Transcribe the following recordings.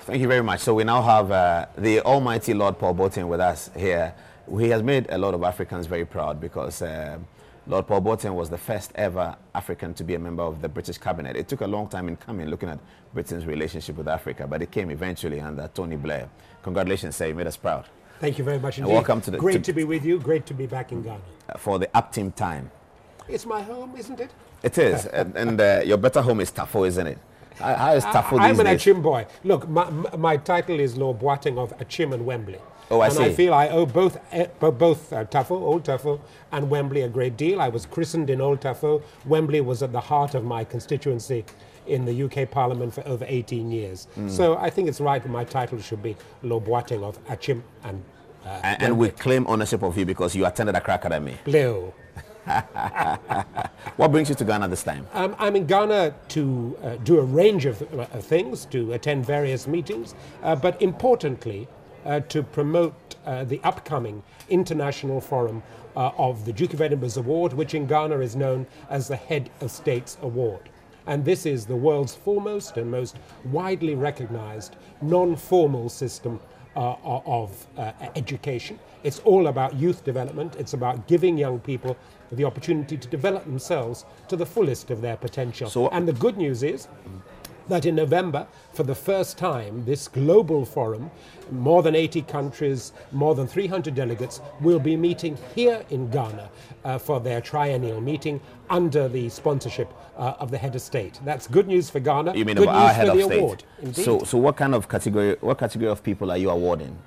Thank you very much. So we now have the almighty Lord Paul Boateng with us here. He has made a lot of Africans very proud because Lord Paul Boateng was the first ever African to be a member of the British cabinet. It took a long time in coming, looking at Britain's relationship with Africa, but it came eventually under Tony Blair. Congratulations, sir. You made us proud. Thank you very much indeed. And welcome to the... Great to be with you. Great to be back in Ghana. For the up-team time. It's my home, isn't it? It is. and your better home is Tafo, isn't it? How is Tafo these I'm an days? Achim boy. Look, my title is Lord Boateng of Achim and Wembley. Oh, I see. And I feel I owe both Tafo, Old Tafo, and Wembley a great deal. I was christened in Old Tafo. Wembley was at the heart of my constituency in the UK Parliament for over 18 years. So I think it's right that my title should be Lord Boateng of Achim and and we claim ownership of you because you attended Accra Academy. Leo. What brings you to Ghana this time? I'm in Ghana to do a range of things, to attend various meetings, but importantly, to promote the upcoming International Forum of the Duke of Edinburgh's Award, which in Ghana is known as the Head of States Award. And this is the world's foremost and most widely recognized non-formal system of education. It's all about youth development. It's about giving young people the opportunity to develop themselves to the fullest of their potential. So, and the good news is that in November, for the first time, this global forum, more than 80 countries, more than 300 delegates, will be meeting here in Ghana for their triennial meeting under the sponsorship of the head of state. That's good news for Ghana. You mean good about our news head for of the state? award. Indeed. So what category of people are you awarding?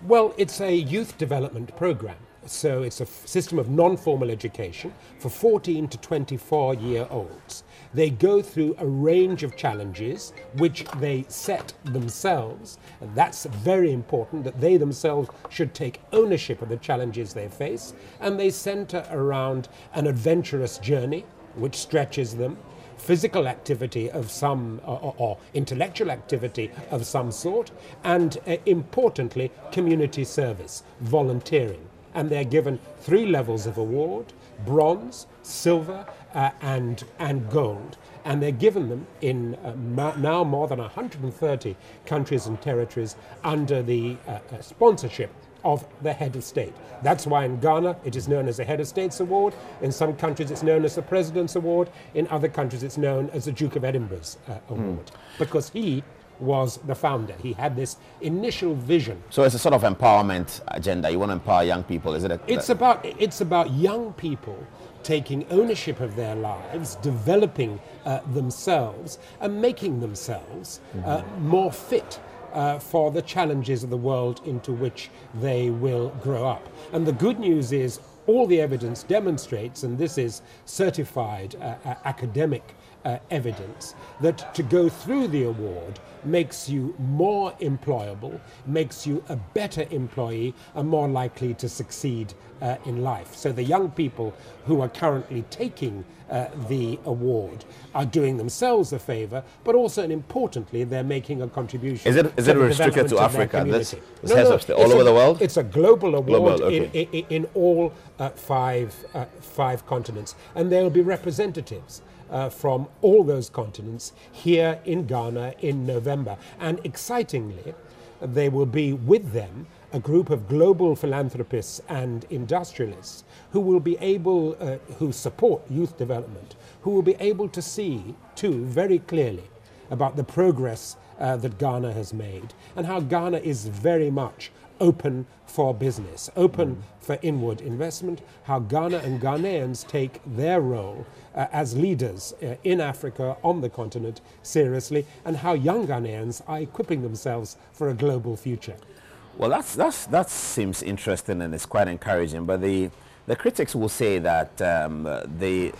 Well, it's a youth development program. So it's a system of non-formal education for 14 to 24-year-olds. They go through a range of challenges which they set themselves. And that's very important, that they themselves should take ownership of the challenges they face. And they center around an adventurous journey which stretches them, physical activity of some, or intellectual activity of some sort, and importantly, community service, volunteering. And they're given 3 levels of award: bronze, silver, and gold. And they're given them in now more than 130 countries and territories under the sponsorship of the head of state. That's why in Ghana it is known as the Head of State's Award. In some countries it's known as the President's Award. In other countries it's known as the Duke of Edinburgh's Award, because he was the founder. He had this initial vision. So it's a sort of empowerment agenda. You want to empower young people, is it? It's about young people taking ownership of their lives, developing themselves, and making themselves more fit for the challenges of the world into which they will grow up. And the good news is all the evidence demonstrates, and this is certified academic evidence, that to go through the award makes you more employable, makes you a better employee, and more likely to succeed in life. So the young people who are currently taking the award are doing themselves a favor, but also, and importantly, they're making a contribution. Is it restricted to Africa? All over the world? It's a global award okay. in all five continents, and there will be representatives from all those continents here in Ghana in November. And excitingly, they will be with them a group of global philanthropists and industrialists who will be able, who support youth development, who will be able to see, too, very clearly about the progress that Ghana has made and how Ghana is very much open for business, open for inward investment, how Ghana and Ghanaians take their role as leaders in Africa, on the continent, seriously, and how young Ghanaians are equipping themselves for a global future. Well, that seems interesting and it's quite encouraging, but the critics will say that the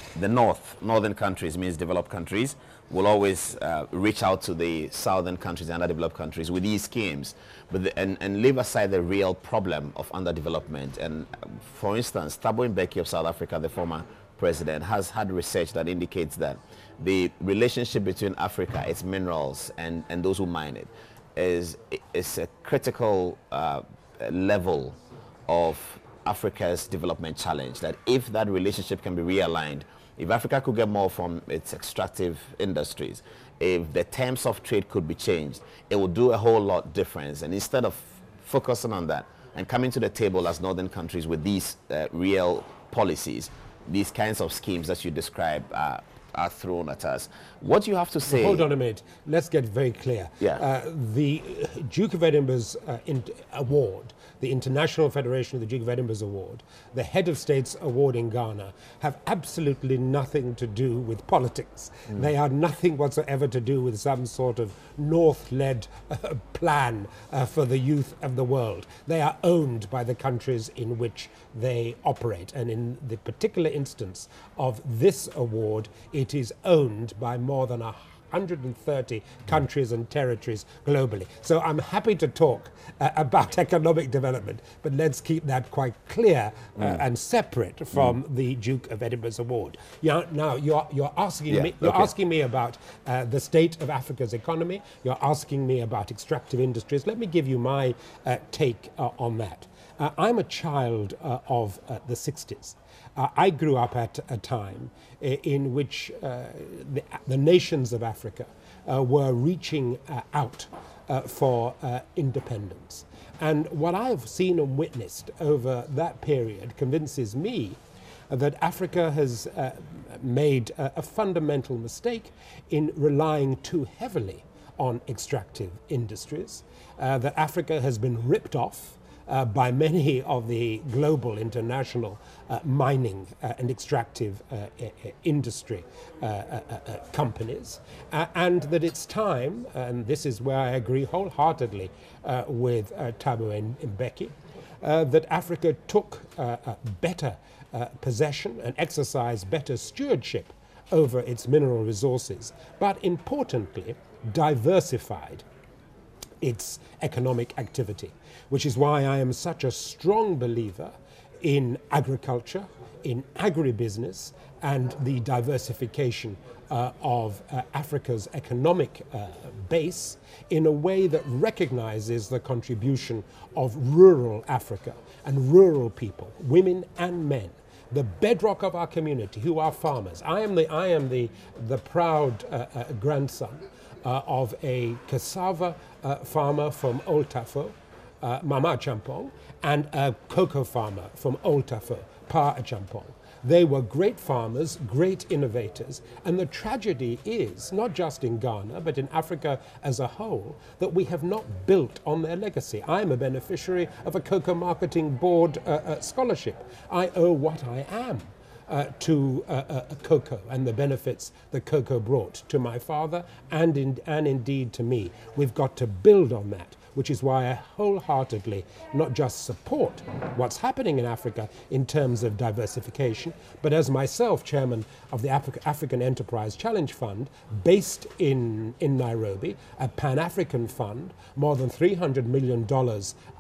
northern countries, means developed countries, will always reach out to the southern countries and underdeveloped countries with these schemes, but and leave aside the real problem of underdevelopment. And for instance, Thabo Mbeki of South Africa, the former president, has had research that indicates that the relationship between Africa, its minerals, and those who mine it, is a critical level of Africa's development challenge. That if that relationship can be realigned, if Africa could get more from its extractive industries, if the terms of trade could be changed, it would do a whole lot difference. And instead of focusing on that and coming to the table as northern countries with these real policies, these kinds of schemes that you describe are thrown at us. What do you have to say? Hold on a minute. Let's get very clear. Yeah. The Duke of Edinburgh's award, the International Federation of the Duke of Edinburgh's award, the Head of State's award in Ghana, have absolutely nothing to do with politics. They are nothing whatsoever to do with some sort of North-led plan for the youth of the world. They are owned by the countries in which they operate. And in the particular instance of this award, it is owned by more than 130 countries and territories globally. So I'm happy to talk about economic development, but let's keep that quite clear and separate from the Duke of Edinburgh's award. Now you're asking me. You're asking me about the state of Africa's economy. You're asking me about extractive industries. Let me give you my take on that. I'm a child of the 60s. I grew up at a time in which the nations of Africa were reaching out for independence. And what I've seen and witnessed over that period convinces me that Africa has made a fundamental mistake in relying too heavily on extractive industries, that Africa has been ripped off by many of the global international mining and extractive industry companies, and that it's time, and this is where I agree wholeheartedly with Thabo Mbeki, that Africa took better possession and exercised better stewardship over its mineral resources, but importantly, diversified its economic activity, which is why I am such a strong believer in agriculture, in agribusiness, and the diversification of Africa's economic base in a way that recognizes the contribution of rural Africa and rural people, women and men, the bedrock of our community, who are farmers. I am the proud grandson of a cassava farmer from Old Tafo, Mama Champong, and a cocoa farmer from Old Tafo, Pa Champong. They were great farmers, great innovators, and the tragedy is, not just in Ghana, but in Africa as a whole, that we have not built on their legacy. I'm a beneficiary of a Cocoa Marketing Board scholarship. I owe what I am to cocoa and the benefits that cocoa brought to my father and indeed to me. We've got to build on that, which is why I wholeheartedly not just support what's happening in Africa in terms of diversification, but as myself chairman of the African Enterprise Challenge Fund, based in Nairobi, a Pan-African fund, more than $300 million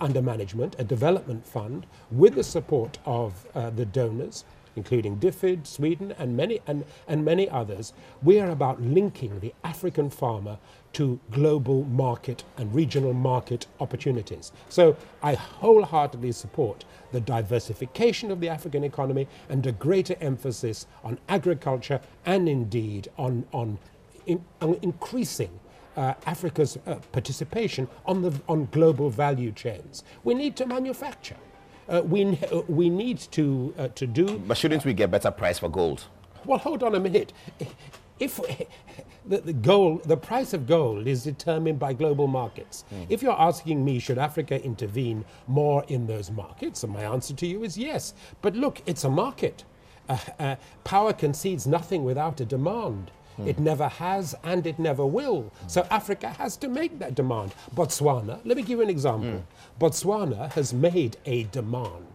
under management, a development fund with the support of the donors, including DFID, Sweden, and many others. We are about linking the African farmer to global market and regional market opportunities. So I wholeheartedly support the diversification of the African economy and a greater emphasis on agriculture and indeed on increasing Africa's participation on global value chains. We need to manufacture. We need to do. But shouldn't we get better price for gold? Well, hold on a minute. If the price of gold is determined by global markets. If you're asking me, should Africa intervene more in those markets? And my answer to you is yes. But look, it's a market. Power concedes nothing without a demand. It never has and it never will. So Africa has to make that demand. Botswana, let me give you an example. Botswana has made a demand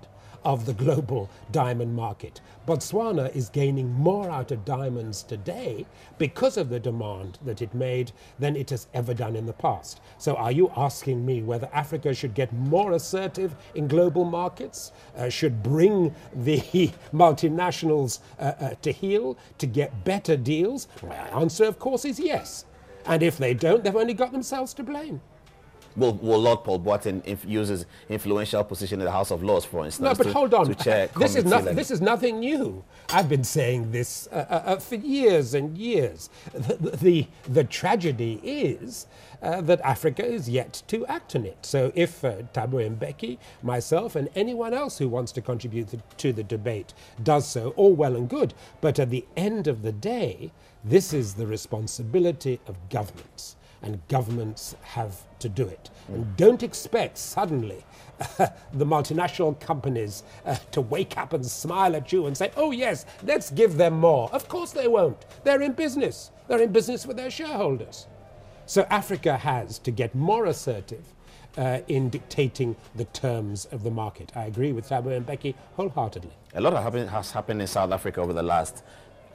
of the global diamond market. Botswana is gaining more out of diamonds today because of the demand that it made than it has ever done in the past. So are you asking me whether Africa should get more assertive in global markets, should bring the multinationals to heel to get better deals? My answer, of course, is yes. And if they don't, they've only got themselves to blame. will Lord Paul Boateng use his influential position in the House of Lords, for instance? No, but hold on. To chair This is nothing new. I've been saying this for years and years. The tragedy is that Africa is yet to act on it. So if Thabo Mbeki, myself, and anyone else who wants to contribute to the debate does so, all well and good. But at the end of the day, this is the responsibility of governments, and governments have to do it. And don't expect suddenly the multinational companies to wake up and smile at you and say, oh yes, let's give them more. Of course they won't. They're in business. They're in business with their shareholders. So Africa has to get more assertive in dictating the terms of the market. I agree with Thabo Mbeki wholeheartedly. A lot has happened in South Africa over the last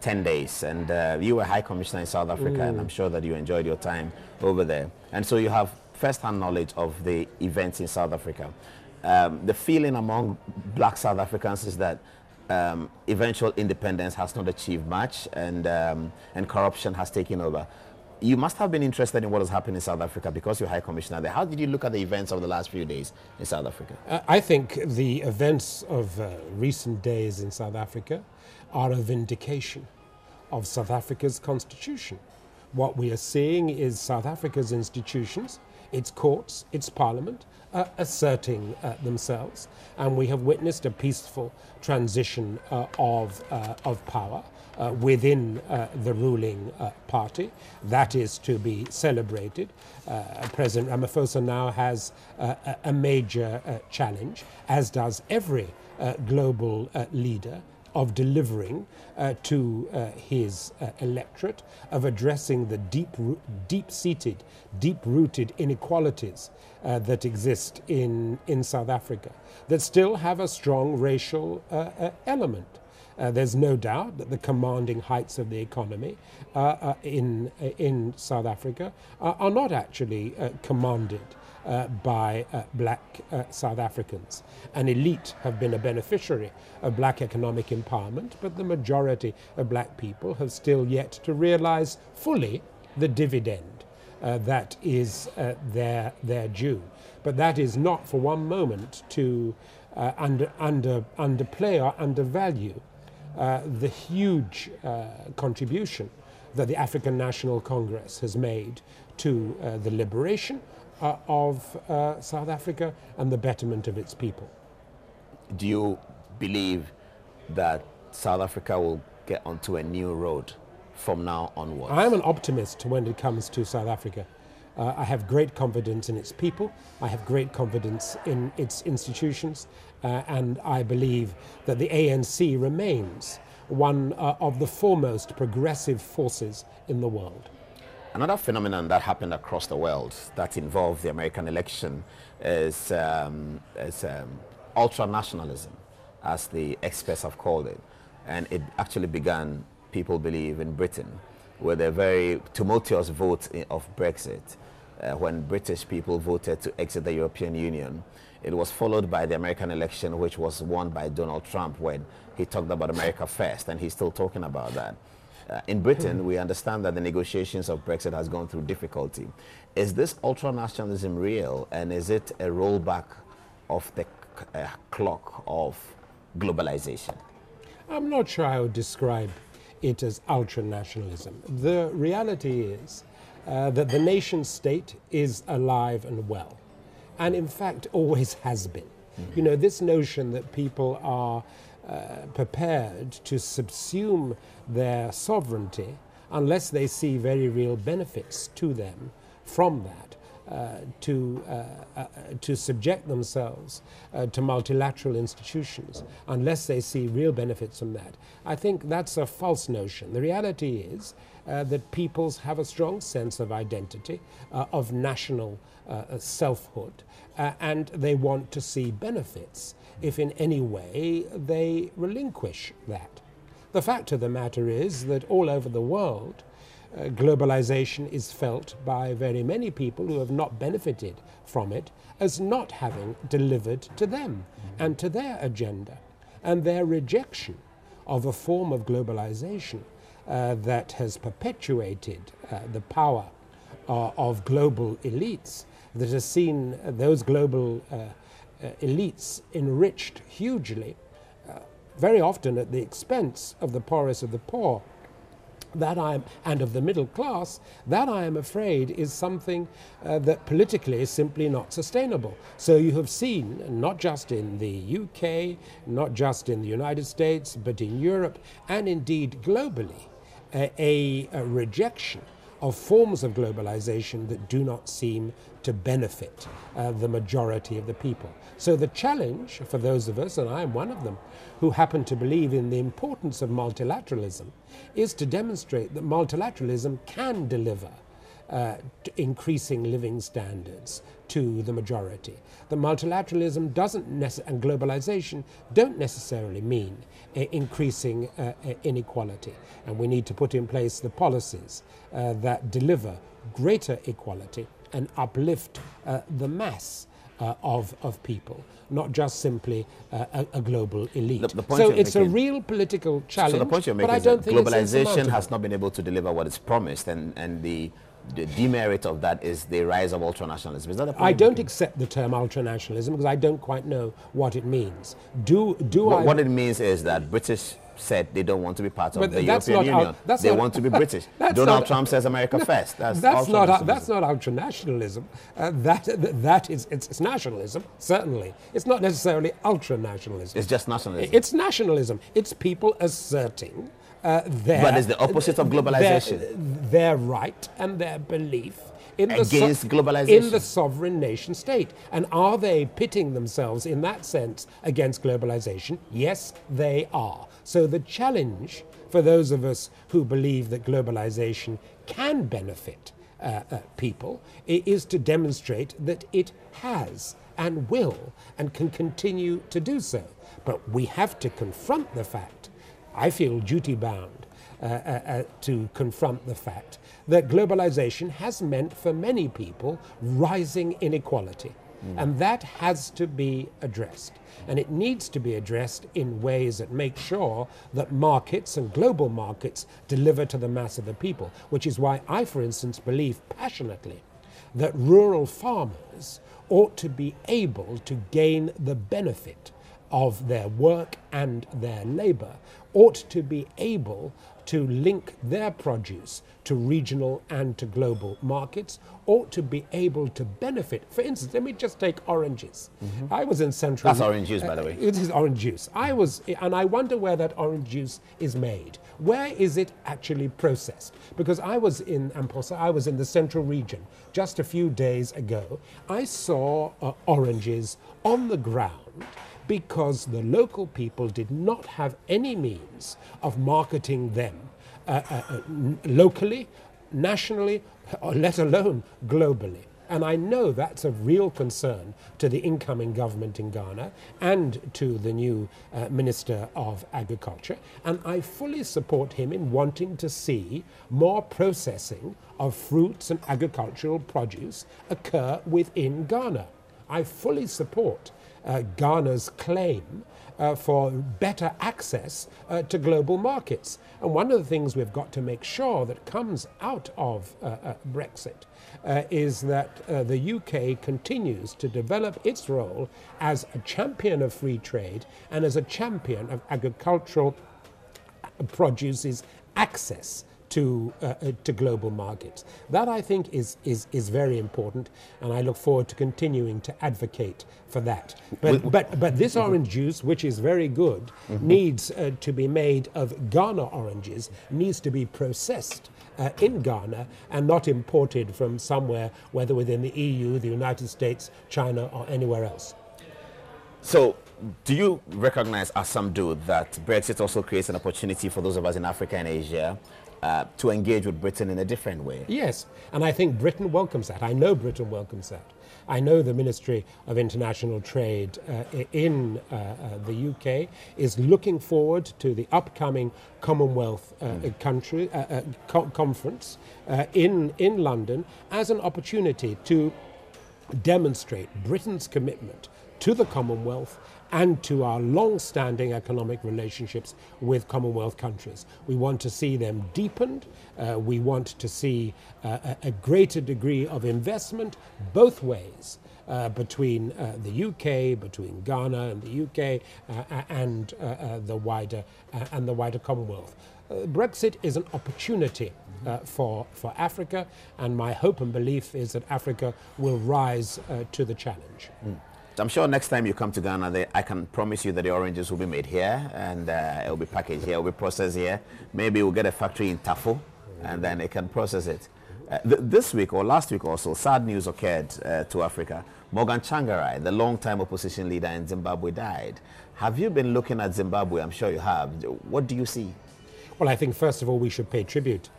10 days, and you were High Commissioner in South Africa, and I'm sure that you enjoyed your time over there. And so you have first-hand knowledge of the events in South Africa. The feeling among black South Africans is that eventual independence has not achieved much, and corruption has taken over. You must have been interested in what has happened in South Africa because you're High Commissioner there. How did you look at the events of the last few days in South Africa? I think the events of recent days in South Africa are a vindication of South Africa's constitution. What we are seeing is South Africa's institutions, its courts, its parliament, asserting themselves, and we have witnessed a peaceful transition of power within the ruling party. That is to be celebrated. President Ramaphosa now has a major challenge, as does every global leader, of delivering to his electorate, of addressing the deep-seated, deep-rooted inequalities that exist in South Africa, that still have a strong racial element. There's no doubt that the commanding heights of the economy in South Africa are not actually commanded by black South Africans. An elite have been a beneficiary of black economic empowerment, but the majority of black people have still yet to realize fully the dividend that is their due. But that is not for one moment to underplay or undervalue the huge contribution that the African National Congress has made to the liberation of South Africa and the betterment of its people. Do you believe that South Africa will get onto a new road from now onwards? I am an optimist when it comes to South Africa. I have great confidence in its people. I have great confidence in its institutions. And I believe that the ANC remains one of the foremost progressive forces in the world. Another phenomenon that happened across the world that involved the American election is ultranationalism, as the experts have called it. And it actually began, people believe, in Britain, with a very tumultuous vote of Brexit, when British people voted to exit the European Union. It was followed by the American election, which was won by Donald Trump, when he talked about America first, and he's still talking about that. In Britain, we understand that the negotiations of Brexit has gone through difficulty. Is this ultranationalism real, and is it a rollback of the clock of globalization? I'm not sure I would describe it as ultranationalism. The reality is that the nation state is alive and well, and in fact always has been. You know, this notion that people are prepared to subsume their sovereignty unless they see very real benefits to them from that, to subject themselves to multilateral institutions unless they see real benefits from that. I think that's a false notion. The reality is that peoples have a strong sense of identity, of national selfhood, and they want to see benefits if in any way they relinquish that. The fact of the matter is that all over the world, globalization is felt by very many people who have not benefited from it as not having delivered to them and to their agenda. And their rejection of a form of globalization that has perpetuated the power of global elites that has seen those global elites enriched hugely, very often at the expense of the poorest of the poor, and of the middle class, that I am afraid is something that politically is simply not sustainable. So you have seen, not just in the UK, not just in the United States, but in Europe, and indeed globally, a rejection of forms of globalization that do not seem to benefit the majority of the people. So the challenge for those of us, and I am one of them, who happen to believe in the importance of multilateralism, is to demonstrate that multilateralism can deliver increasing living standards to the majority. The multilateralism and globalization don't necessarily mean increasing inequality, and we need to put in place the policies that deliver greater equality and uplift the mass of people, not just simply a global elite. So it's a real political challenge. So the point you're making is that globalization has not been able to deliver what it's promised, and the demerit of that is the rise of ultranationalism. Is that the point? I don't accept the term ultranationalism because I don't quite know what it means. What it means is that British said they don't want to be part of the European Union. They want to be British. Donald Trump says America first. That's not ultranationalism. It's nationalism, certainly. It's not necessarily ultranationalism. It's just nationalism. It's nationalism. It's people asserting but it's the opposite of globalization. Their right and their belief against globalization, in the sovereign nation state. And are they pitting themselves in that sense against globalization? Yes, they are. So the challenge for those of us who believe that globalization can benefit people is to demonstrate that it has and will and can continue to do so. But we have to confront the fact, I feel duty-bound to confront the fact that globalization has meant for many people rising inequality. And that has to be addressed. And it needs to be addressed in ways that make sure that markets and global markets deliver to the mass of the people, which is why I, for instance, believe passionately that rural farmers ought to be able to gain the benefit of their work and their labor, ought to be able to link their produce to regional and to global markets, ought to be able to benefit. For instance, let me just take oranges. I was in Central... That's orange juice, by the way. It is orange juice. And I wonder where that orange juice is made. Where is it actually processed? Because I was in Amposa, I was in the Central region just a few days ago. I saw oranges on the ground because the local people did not have any means of marketing them locally, nationally, or let alone globally. And I know that's of real concern to the incoming government in Ghana and to the new Minister of Agriculture. And I fully support him in wanting to see more processing of fruits and agricultural produce occur within Ghana. I fully support Ghana's claim for better access to global markets. And one of the things we've got to make sure that comes out of Brexit is that the UK continues to develop its role as a champion of free trade and as a champion of agricultural produce's access to global markets. That, I think, is very important, and I look forward to continuing to advocate for that. But this orange juice, which is very good, needs to be made of Ghana oranges, needs to be processed in Ghana and not imported from somewhere, whether within the EU, the United States, China, or anywhere else. So, do you recognize, as some do, that Brexit also creates an opportunity for those of us in Africa and Asia to engage with Britain in a different way? Yes, and I think Britain welcomes that. I know Britain welcomes that. I know the Ministry of International Trade in the UK is looking forward to the upcoming Commonwealth conference in London as an opportunity to demonstrate Britain's commitment to the Commonwealth and to our long-standing economic relationships with Commonwealth countries. We want to see them deepened. We want to see a greater degree of investment both ways between the UK, between Ghana and the UK, and the wider Commonwealth. Brexit is an opportunity for Africa, and my hope and belief is that Africa will rise to the challenge. I'm sure next time you come to Ghana, I can promise you that the oranges will be made here, and it will be packaged here, it will be processed here. Maybe we'll get a factory in Tafo, and then they can process it. This week or last week also, sad news occurred to Africa. Morgan Tsvangirai, the long-time opposition leader in Zimbabwe, died. Have you been looking at Zimbabwe? I'm sure you have. What do you see? Well, I think first of all we should pay tribute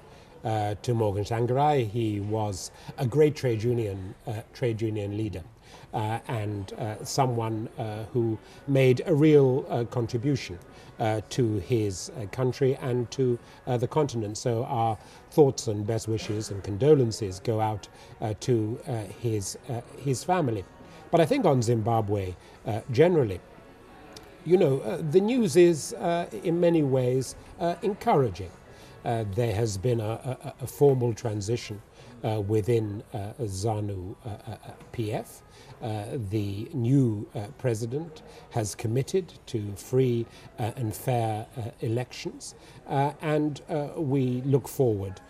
to Morgan Tsvangirai. He was a great trade union leader and someone who made a real contribution to his country and to the continent. So our thoughts and best wishes and condolences go out to his family. But I think on Zimbabwe generally, you know, the news is in many ways encouraging. There has been a formal transition within ZANU-PF. The new president has committed to free and fair elections, and we look forward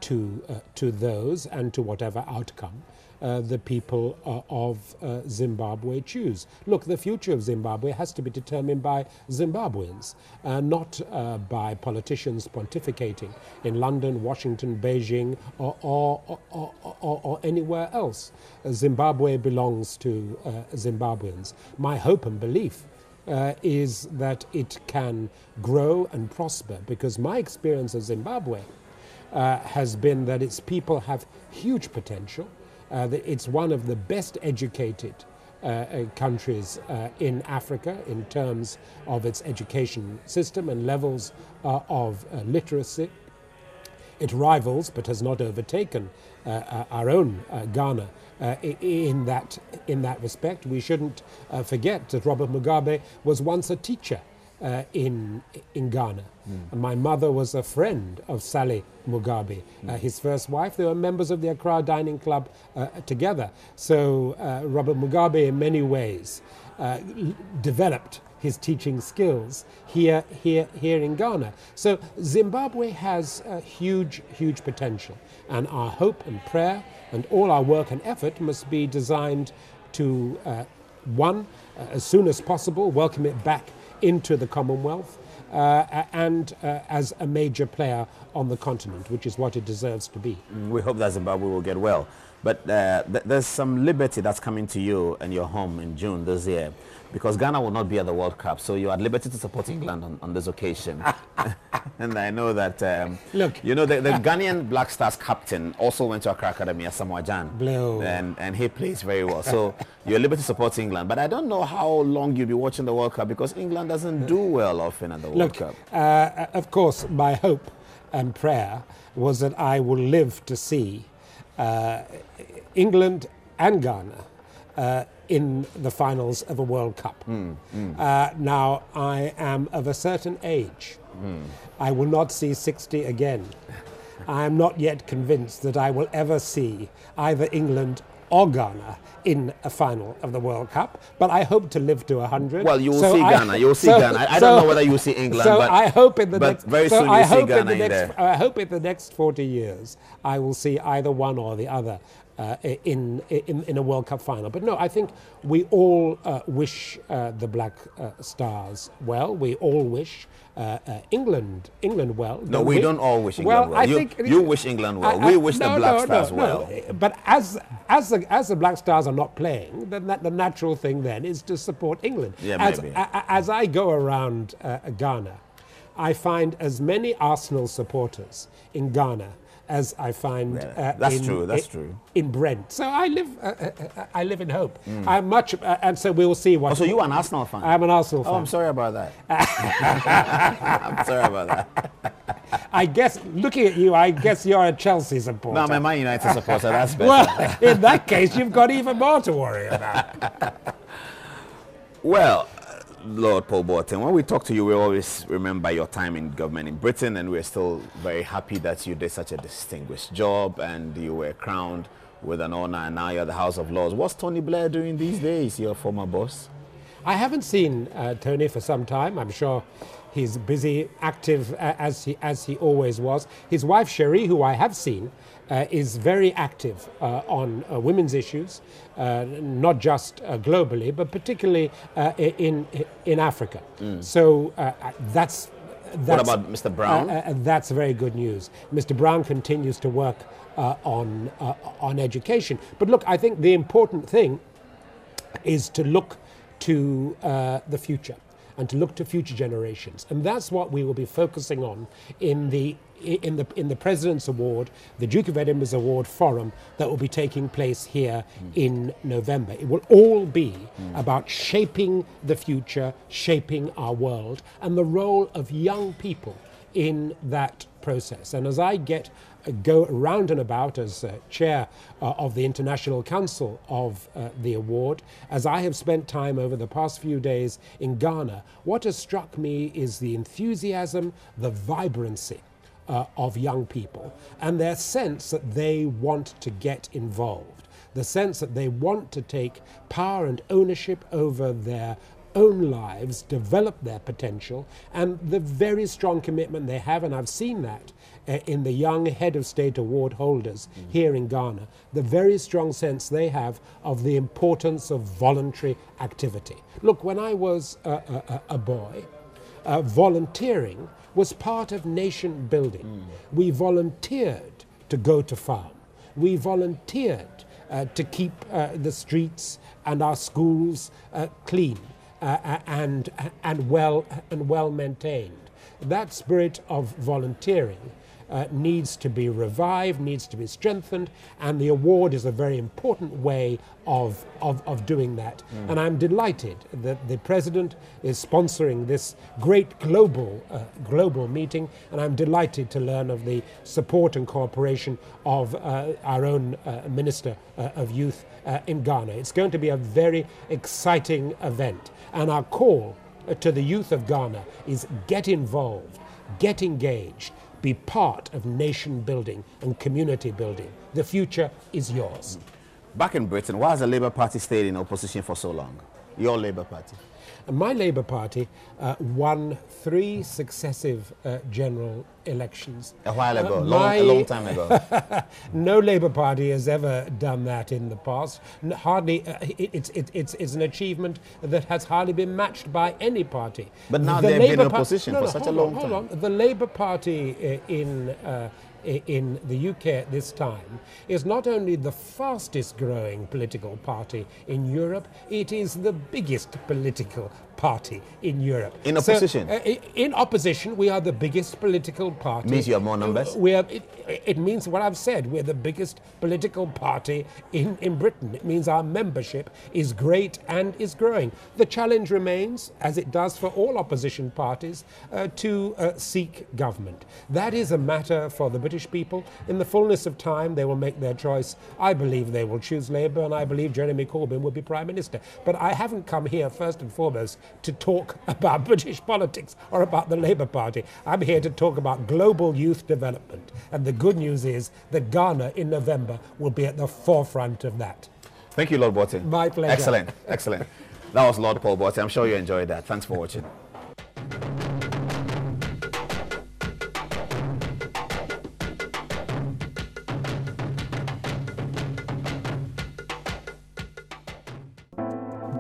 to those and to whatever outcome the people of Zimbabwe choose. Look, the future of Zimbabwe has to be determined by Zimbabweans, not by politicians pontificating in London, Washington, Beijing, or anywhere else. Zimbabwe belongs to Zimbabweans. My hope and belief is that it can grow and prosper, because my experience of Zimbabwe has been that its people have huge potential. It's one of the best educated countries in Africa in terms of its education system and levels of literacy. It rivals, but has not overtaken, our own Ghana in that respect. We shouldn't forget that Robert Mugabe was once a teacher in Ghana. And my mother was a friend of Sally Mugabe, his first wife. They were members of the Accra Dining Club together. So Robert Mugabe in many ways developed his teaching skills here in Ghana. So Zimbabwe has huge potential, and our hope and prayer and all our work and effort must be designed to as soon as possible, welcome it back into the Commonwealth and as a major player on the continent, which is what it deserves to be. We hope that Zimbabwe will get well. But there's some liberty that's coming to you and your home in June this year, because Ghana will not be at the World Cup, so you're at liberty to support England on this occasion. And I know that, look, you know, the Ghanaian Black Stars captain also went to Accra Academy as Samoa Jan, and he plays very well. So you're at liberty to support England. But I don't know how long you'll be watching the World Cup, because England doesn't do well often at the World Cup. Of course, my hope and prayer was that I will live to see England and Ghana in the finals of a World Cup. Now, I am of a certain age. I will not see 60 again. I am not yet convinced that I will ever see either England or Ghana in a final of the World Cup, but I hope to live to 100. Well, you will see Ghana. You will see Ghana. I don't know whether you will see England, but I hope in the next. Very soon you see Ghana in there. I hope in the next 40 years I will see either one or the other in a World Cup final. But no, I think we all wish the Black Stars well. We all wish England well. No, we don't all wish England well. You wish England well. We wish the Black Stars well. But as the Black Stars are not playing, then the natural thing then is to support England. Yeah, maybe. As I go around Ghana, I find as many Arsenal supporters in Ghana as I find that's true. In Brent. So I live in hope. I'm much, and so we'll see what. So you are an Arsenal fan? I'm an Arsenal fan. Oh, I'm sorry about that. I'm sorry about that. I guess, looking at you, I guess you're a Chelsea supporter. No, I'm a Man United supporter. That's better. Well, in that case, you've got even more to worry about. Well, Lord Paul Boateng, when we talk to you, we always remember your time in government in Britain, and we're still very happy that you did such a distinguished job and you were crowned with an honor, and now you're the House of Lords. What's Tony Blair doing these days, your former boss? I haven't seen Tony for some time. I'm sure he's busy, active as he always was. His wife Cherie, who I have seen, is very active on women's issues, not just globally, but particularly in Africa. So that's what about Mr. Brown? That's very good news. Mr. Brown continues to work on education. But look, I think the important thing is to look to the future and to look to future generations, and that's what we will be focusing on in the President's Award, the Duke of Edinburgh's Award Forum that will be taking place here in November. It will all be about shaping the future, shaping our world, and the role of young people in that process. And as I go around and about as chair of the International Council of the award, as I have spent time over the past few days in Ghana, what has struck me is the enthusiasm, the vibrancy of young people, and their sense that they want to get involved, the sense that they want to take power and ownership over their own lives, develop their potential, and the very strong commitment they have, and I've seen that in the young head of state award holders here in Ghana, the very strong sense they have of the importance of voluntary activity. Look, when I was a boy, volunteering was part of nation building. We volunteered to go to farm. We volunteered to keep the streets and our schools clean and well maintained. That spirit of volunteering needs to be revived, needs to be strengthened, and the award is a very important way of doing that. And I'm delighted that the President is sponsoring this great global meeting, and I'm delighted to learn of the support and cooperation of our own Minister of Youth in Ghana. It's going to be a very exciting event, and our call to the youth of Ghana is get involved, get engaged, be part of nation building and community building. The future is yours. Back in Britain, why has the Labour Party stayed in opposition for so long? Your Labour Party? My Labour Party won 3 successive general elections. A while ago, a long time ago. No Labour Party has ever done that in the past. Hardly, it's an achievement that has hardly been matched by any party. But now they've been in opposition for such a long time. Hold on. The Labour Party in the UK at this time is not only the fastest growing political party in Europe, it is the biggest political party in Europe. In opposition? So, in opposition, we are the biggest political party. Means you have more numbers? It means what I've said. We're the biggest political party in Britain. It means our membership is great and is growing. The challenge remains, as it does for all opposition parties, to seek government. That is a matter for the British people. In the fullness of time, they will make their choice. I believe they will choose Labour, and I believe Jeremy Corbyn will be Prime Minister. But I haven't come here, first and foremost, to talk about British politics or about the Labour Party. I'm here to talk about global youth development. And the good news is that Ghana in November will be at the forefront of that. Thank you, Lord Boateng. My pleasure. Excellent, excellent. That was Lord Paul Boateng. I'm sure you enjoyed that. Thanks for watching.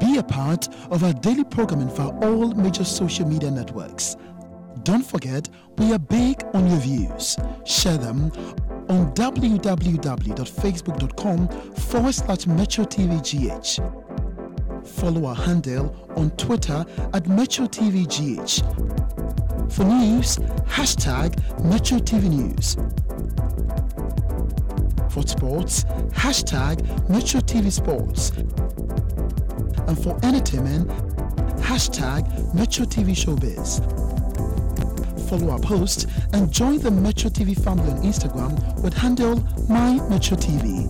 Be a part of our daily programming for all major social media networks. Don't forget, we are big on your views. Share them on www.facebook.com/MetroTVGH. Follow our handle on Twitter at MetroTVGH. For news, hashtag MetroTVNews. For sports, hashtag MetroTVSports. And for entertainment, hashtag MetroTVShowbiz. Follow our posts and join the Metro TV family on Instagram with handle MyMetroTV.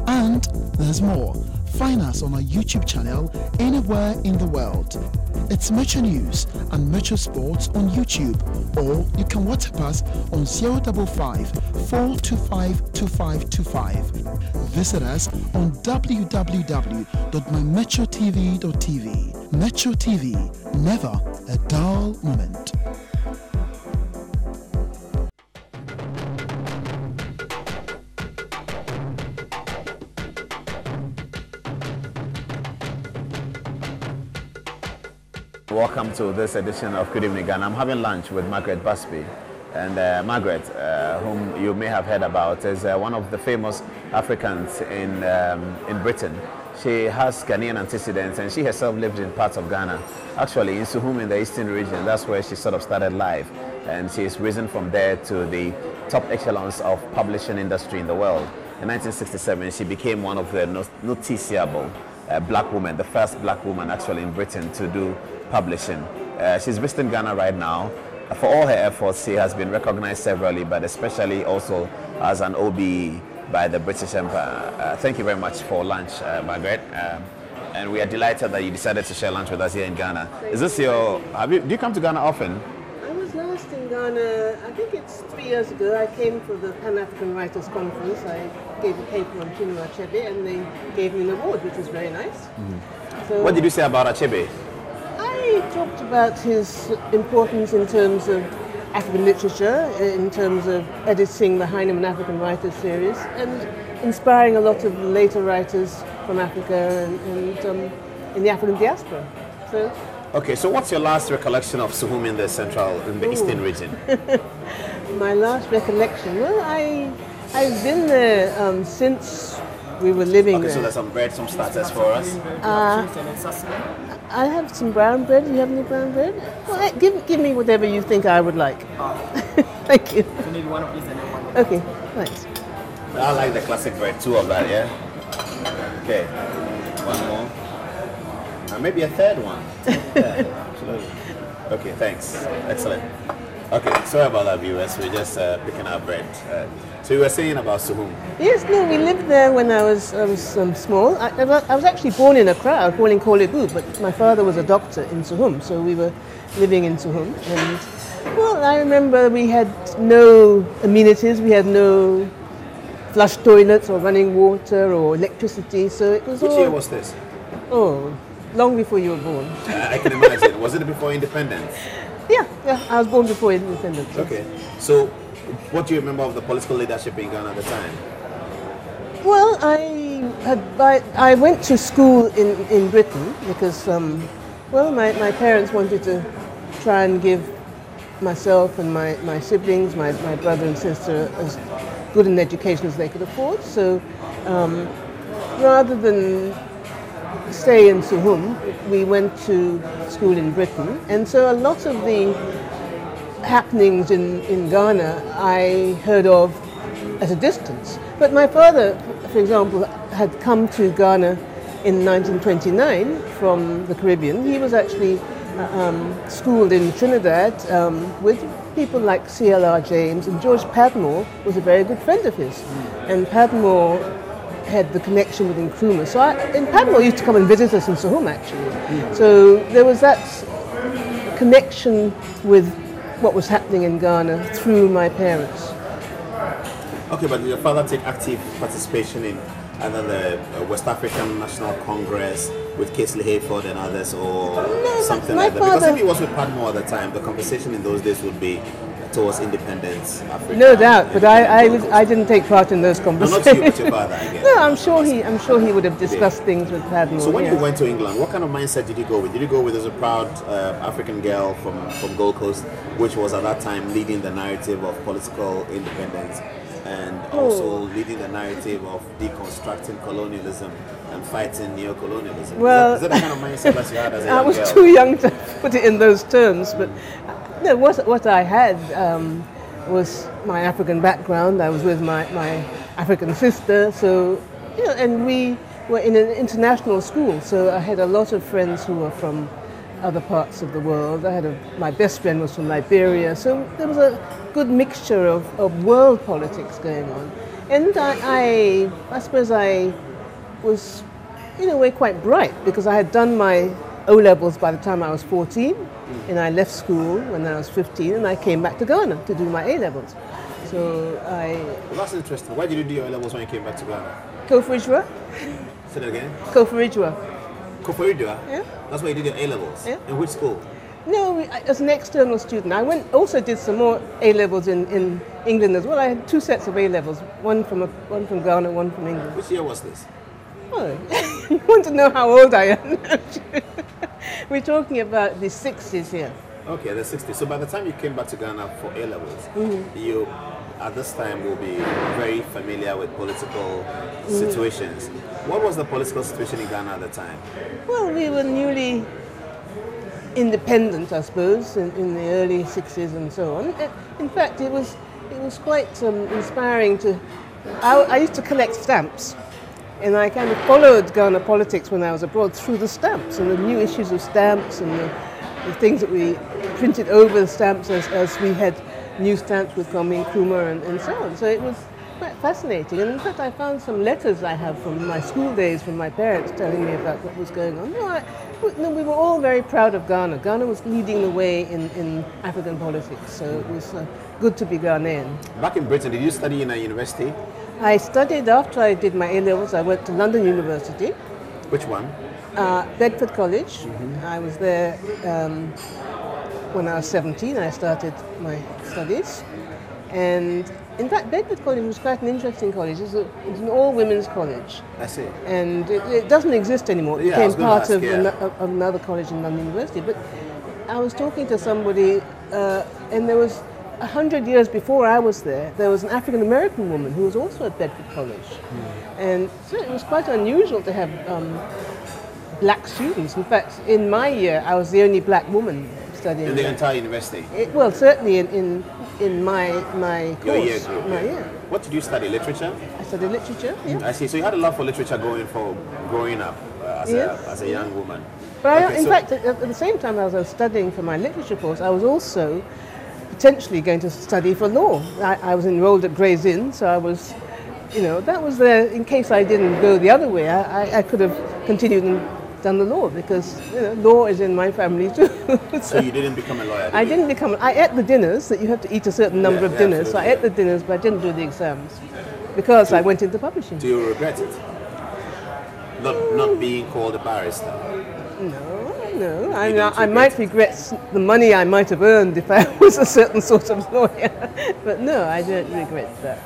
And there's more. Find us on our YouTube channel anywhere in the world. It's Metro News and Metro Sports on YouTube, or you can WhatsApp us on 055 425 2525. Visit us on www.mymetrotv.tv. Metro TV, never a dull moment. Welcome to this edition of Good Evening Ghana. I'm having lunch with Mageret Busby. And Mageret, whom you may have heard about, is one of the famous Africans in Britain. She has Ghanaian antecedents, and she herself lived in parts of Ghana. Actually, in Suhum, in the eastern region, that's where she sort of started life. And she's risen from there to the top echelons of publishing industry in the world. In 1967, she became one of the noticeable black women, the first black woman actually in Britain to do publishing. She's visiting Ghana right now. For all her efforts, she has been recognized severally, but especially also as an OBE by the British Empire. Thank you very much for lunch, Mageret. And we are delighted that you decided to share lunch with us here in Ghana. Is this your, do you come to Ghana often? I was last in Ghana, I think it's 3 years ago. I came for the Pan-African Writers Conference. I gave a paper on Achebe, and they gave me an award, which was very nice. So, what did you say about Achebe? I talked about his importance in terms of African literature, in terms of editing the Heinemann African Writers series, and inspiring a lot of later writers from Africa and in the African diaspora. So, okay, so what's your last recollection of Suhum in the eastern region? My last recollection? Well, I've been there since we were living there. Okay, so there's some bread, some starters for us. I have some brown bread. Do you have any brown bread? Well, give me whatever you think I would like. Thank you. You need one of these and one. Okay, thanks. I like the classic bread, 2 of that, yeah? Okay, one more. Maybe a third one. Yeah, absolutely. Okay, thanks. Excellent. Okay, sorry about that, viewers. We're just picking our bread. So you were saying about Suhum? Yes, no, we lived there when I was small. I was actually born in Accra. I was born in Kolebu, but my father was a doctor in Suhum, so we were living in Suhum. And well, I remember we had no amenities. We had no flush toilets or running water or electricity. So it was Which year was this? Oh, long before you were born. I can imagine. Was it before independence? Yeah, I was born before independence. Yes. Okay. So, what do you remember of the political leadership in Ghana at the time? Well, I went to school in Britain because, my parents wanted to try and give myself and my siblings, my brother and sister, as good an education as they could afford. So, rather than stay in Suhum, we went to school in Britain, and so a lot of the happenings in Ghana I heard of at a distance. But my father, for example, had come to Ghana in 1929 from the Caribbean. He was actually schooled in Trinidad with people like C.L.R. James, and George Padmore was a very good friend of his. And Padmore had the connection with Nkrumah. So Padmore used to come and visit us in Suhum, actually. So there was that connection with what was happening in Ghana through my parents. Okay, but did your father take active participation in either the West African National Congress with Casely Hayford and others, or something like that? Because if he was with Padmore at the time, the conversation in those days would be towards independence, Africa. No doubt, but I didn't take part in those conversations. No, not you, but your father, I guess. No, I'm sure he would have discussed things with Padmore. So when you went to England, what kind of mindset did you go with? Did you go with as a proud African girl from Gold Coast, which was at that time leading the narrative of political independence, and also leading the narrative of deconstructing colonialism and fighting neo-colonialism? Well, is that the kind of mindset that you had as a young girl? I was too young to put it in those terms, but no, what I had was my African background. I was with my African sister, so and we were in an international school, so I had a lot of friends who were from other parts of the world. My best friend was from Liberia, so there was a good mixture of world politics going on. And I suppose I was, in a way, quite bright, because I had done my O-levels by the time I was 14, and I left school when I was 15, and I came back to Ghana to do my A-levels. So Well, that's interesting. Why did you do your A-levels when you came back to Ghana? Koforidua. Say that again? Koforidua. Koforidua? Yeah. That's where you did your A-levels? Yeah. In which school? No, as an external student. I also did some more A-levels in England as well. I had 2 sets of A-levels, one from Ghana, one from England. Which year was this? Oh, you want to know how old I am? We're talking about the 60s here. Okay, the 60s. So by the time you came back to Ghana for A-levels, you at this time will be very familiar with political situations. What was the political situation in Ghana at the time? Well, we were newly independent, I suppose, in the early 60s and so on. In fact, it was quite inspiring to... I used to collect stamps, and I kind of followed Ghana politics when I was abroad through the stamps and the new issues of stamps and the things that we printed over the stamps as we had new stamps with Kwame Nkrumah and so on. So it was quite fascinating. And in fact, I found some letters I have from my school days from my parents telling me about what was going on. No, we were all very proud of Ghana. Ghana was leading the way in African politics, so it was good to be Ghanaian. Back in Britain, did you study in a university? I studied, after I did my A-levels, I went to London University. Which one? Bedford College. I was there when I was 17. I started my studies. And in fact, Bedford College was quite an interesting college. It's an all-women's college. I see. And it doesn't exist anymore. It became part of another college in London University. But I was talking to somebody, and there was 100 years before I was there was an African-American woman who was also at Bedford College. And so it was quite unusual to have black students. In fact, in my year, I was the only black woman studying. In the entire university? Well, certainly in my course. Your year group? My year. What did you study? Literature? I studied literature, yeah. I see. So you had a love for literature growing up as a young woman. But in fact, at the same time I was studying for my literature course, I was also potentially going to study for law. I was enrolled at Gray's Inn, so I was, that was there in case I didn't go the other way. I could have continued and done the law because law is in my family too. So you didn't become a lawyer? I didn't become. I ate the dinners that you have to eat a certain number of dinners. So I ate the dinners, but I didn't do the exams because I went into publishing. Do you regret it? Not being called a barrister? No. I might regret the money I might have earned if I was a certain sort of lawyer, but no, I don't regret that.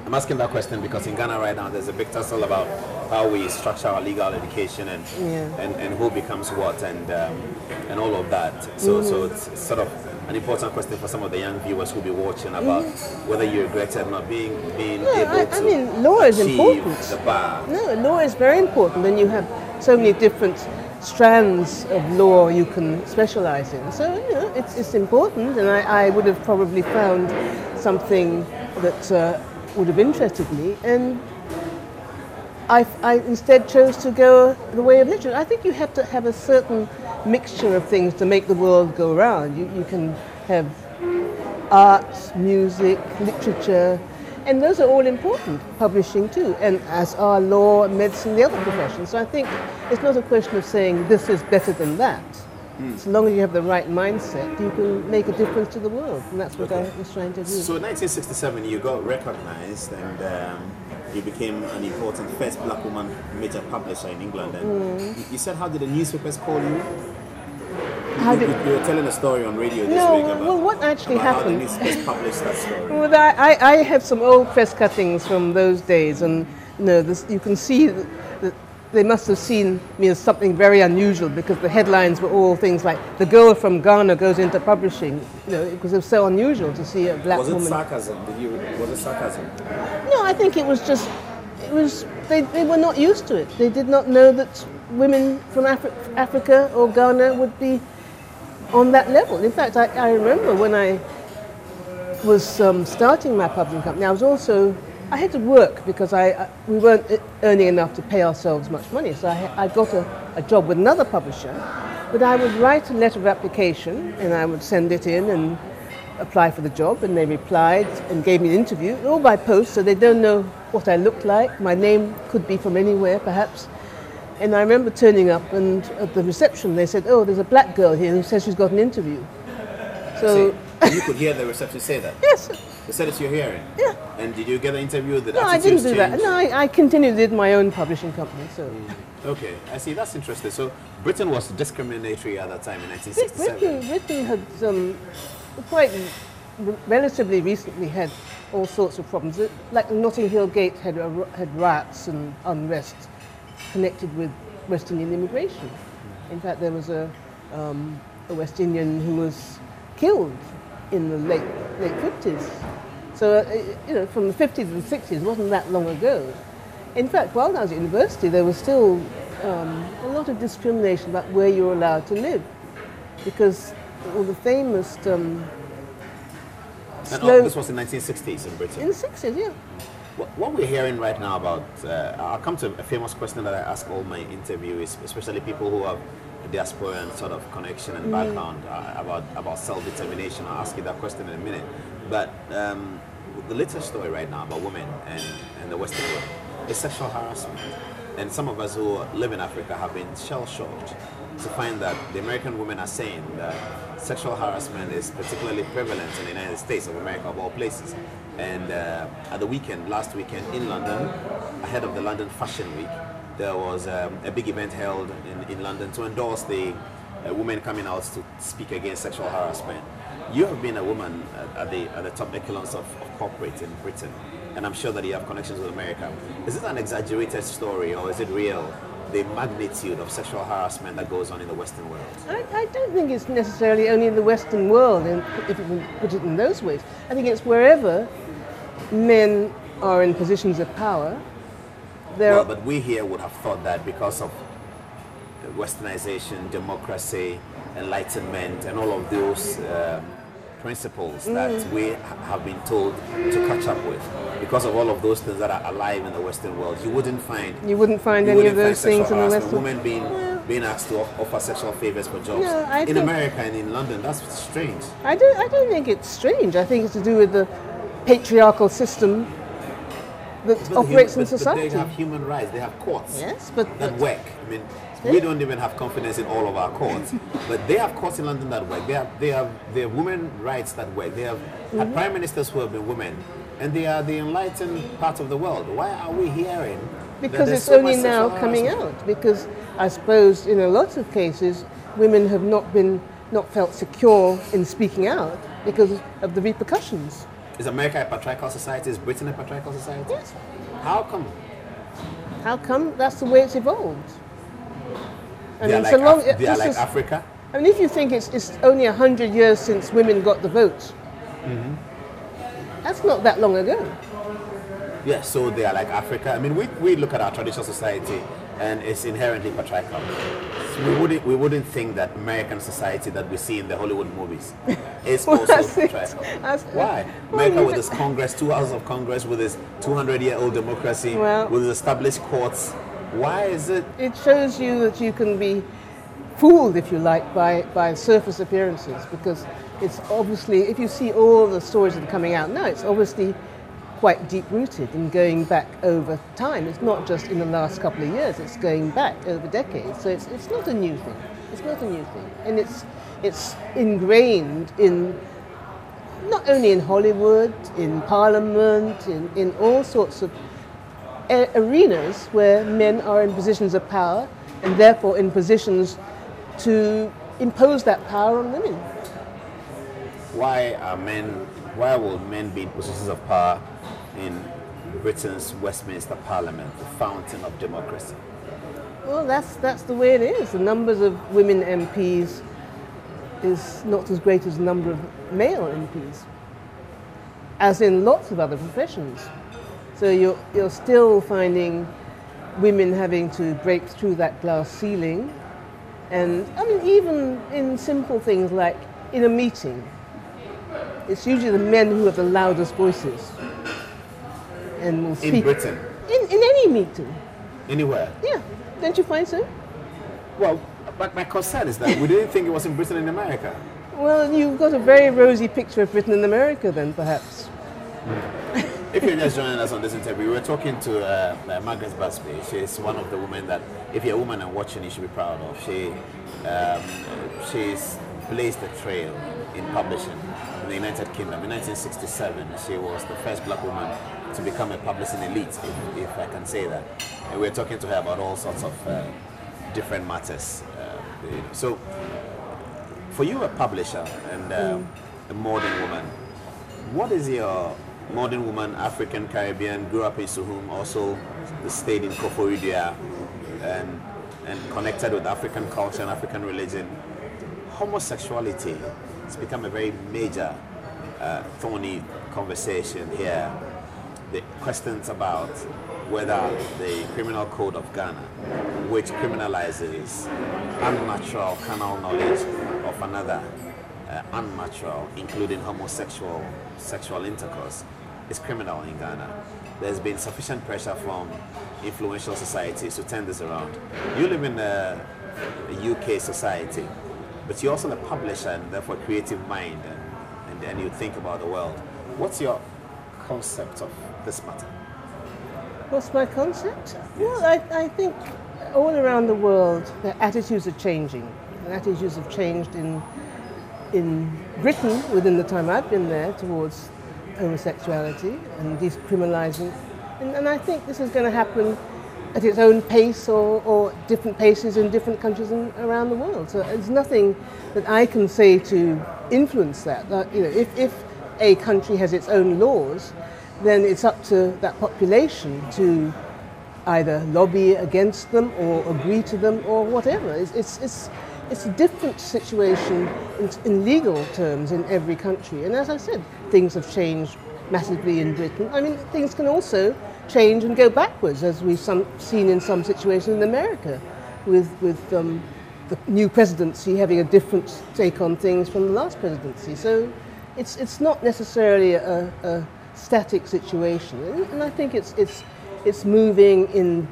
I'm asking that question because in Ghana right now there's a big tussle about how we structure our legal education and who becomes what and all of that. So it's sort of an important question for some of the young viewers who'll be watching about whether you regretted not being able to. I mean, law is important. The bar. No, law is very important, and you have so many different strands of law you can specialize in. So it's important, and I would have probably found something that would have interested me, and I instead chose to go the way of literature. I think you have to have a certain mixture of things to make the world go round. You can have art, music, literature, and those are all important, publishing too, and as are law, medicine, the other professions. So I think it's not a question of saying this is better than that. So long as you have the right mindset, you can make a difference to the world, and that's what I was trying to do. So in 1967, you got recognized and you became an important first black woman major publisher in England. And you said, how did the newspapers call you? You were telling a story on radio this week about, what actually happened? How the newspapers published that story. Well, I have some old press cuttings from those days, and you can see that they must have seen me as something very unusual because the headlines were all things like "The girl from Ghana goes into publishing." Because it was so unusual to see a black woman. Was it sarcasm? Was it sarcasm? No, I think it was just. They were not used to it. They did not know that women from Africa or Ghana would be on that level. In fact, I remember when I was starting my publishing company, I had to work because we weren't earning enough to pay ourselves much money. So I got a job with another publisher, but I would write a letter of application and I would send it in and apply for the job, and they replied and gave me an interview, all by post, so they don't know what I looked like. My name could be from anywhere, perhaps. And I remember turning up, and at the reception they said, "Oh, there's a black girl here who says she's got an interview." So you could hear the receptionist say that? yes. They said it's your hearing? Yeah. And did you get an interview? Did No, I didn't do that. change? No, I continued with my own publishing company. So Okay, I see. That's interesting. So Britain was discriminatory at that time in 1967. Britain had quite relatively recently had all sorts of problems. Like Notting Hill Gate had riots and unrest connected with West Indian immigration. In fact, there was a West Indian who was killed in the late 50s. So, from the 50s and 60s, wasn't that long ago. In fact, while I was at university, there was still a lot of discrimination about where you were allowed to live. Because all the famous this was in 1960s in Britain? In the 60s, yeah. What we're hearing right now about, I'll come to a famous question that I ask all my interviewees, especially people who have a diasporan sort of connection and background about self-determination. I'll ask you that question in a minute. But the latest story right now about women and the Western world is sexual harassment. And some of us who live in Africa have been shell-shocked to find that the American women are saying that sexual harassment is particularly prevalent in the United States of America, of all places. And at the weekend, last weekend in London, ahead of the London Fashion Week, there was a big event held in London to endorse the women coming out to speak against sexual harassment. You have been a woman at the top echelons of corporate in Britain, and I'm sure that you have connections with America. Is it an exaggerated story, or is it real, the magnitude of sexual harassment that goes on in the Western world? I don't think it's necessarily only in the Western world, if you can put it in those ways. I think it's wherever men are in positions of power. But we here would have thought that because of westernization, democracy, enlightenment, and all of those principles that we have been told to catch up with, because of all of those things that are alive in the Western world, you wouldn't find any of those things in the Western world. Women being asked to offer sexual favors for jobs. No, in America and in London, that's strange. I don't think it's strange. I think it's to do with the patriarchal system that operates in society. But they have human rights. They have courts. Yes, that work. I mean, we don't even have confidence in all of our courts, but they have courts in London that work. They have women rights that work. They have had prime ministers who have been women, and they are the enlightened part of the world. Why are we hearing? Because it's only now coming out. Because I suppose in a lot of cases, women have not felt secure in speaking out because of the repercussions. Is America a patriarchal society? Is Britain a patriarchal society? Yes. How come? How come? That's the way it's evolved. I mean, they are like Africa? I mean, if you think it's only 100 years since women got the vote, that's not that long ago. Yeah, so they are like Africa. I mean, we look at our traditional society and it's inherently patriarchal. So we wouldn't think that American society that we see in the Hollywood movies is also patriarchal. Why? America with its Congress, 2 houses of Congress, with its 200-year-old democracy, with its established courts. Why is it? It shows you that you can be fooled, if you like, by surface appearances, because it's obviously, if you see all the stories that are coming out now, it's obviously quite deep-rooted and going back over time. It's not just in the last couple of years, it's going back over decades. So it's not a new thing. It's not a new thing. And it's ingrained in, not only in Hollywood, in Parliament, in all sorts of arenas where men are in positions of power and therefore in positions to impose that power on women. Why will men be in positions of power in Britain's Westminster Parliament, the fountain of democracy? Well, that's the way it is. The numbers of women MPs is not as great as the number of male MPs, as in lots of other professions. So you're still finding women having to break through that glass ceiling. And I mean, even in simple things like in a meeting, it's usually the men who have the loudest voices and will speak. In Britain? In any meeting. Anywhere? Yeah. Don't you find so? Well, but my concern is that we didn't think it was in Britain and America. Well, you've got a very rosy picture of Britain and America then, perhaps. If you're just joining us on this interview, we're talking to Mageret Busby. She's one of the women that, if you're a woman and watching, you should be proud of. She's blazed the trail in publishing in the United Kingdom. In 1967, she was the first black woman to become a publishing elite, if I can say that. And we're talking to her about all sorts of different matters. So, for you, a publisher and a modern woman, what is your modern woman, African, Caribbean, grew up in Suhum, also stayed in Koforidua and connected with African culture and African religion? Homosexuality has become a very major thorny conversation here. The questions about whether the criminal code of Ghana, which criminalizes unnatural carnal knowledge of another, unnatural, including homosexual sexual intercourse, is criminal in Ghana. There's been sufficient pressure from influential societies to turn this around. You live in a UK society, but you're also a publisher and therefore a creative mind, and you think about the world. What's your concept of this matter? What's my concept? Well, I think all around the world, the attitudes are changing. The attitudes have changed in Britain within the time I've been there towards homosexuality and decriminalising. And I think this is going to happen at its own pace or different paces in different countries around the world. So there's nothing that I can say to influence that. If a country has its own laws, then it's up to that population to either lobby against them or agree to them or whatever. It's a different situation in legal terms in every country. And as I said, things have changed massively in Britain. I mean, things can also change and go backwards, as we've seen in some situations in America, with the new presidency having a different take on things from the last presidency. So it's not necessarily a static situation, and I think it's moving in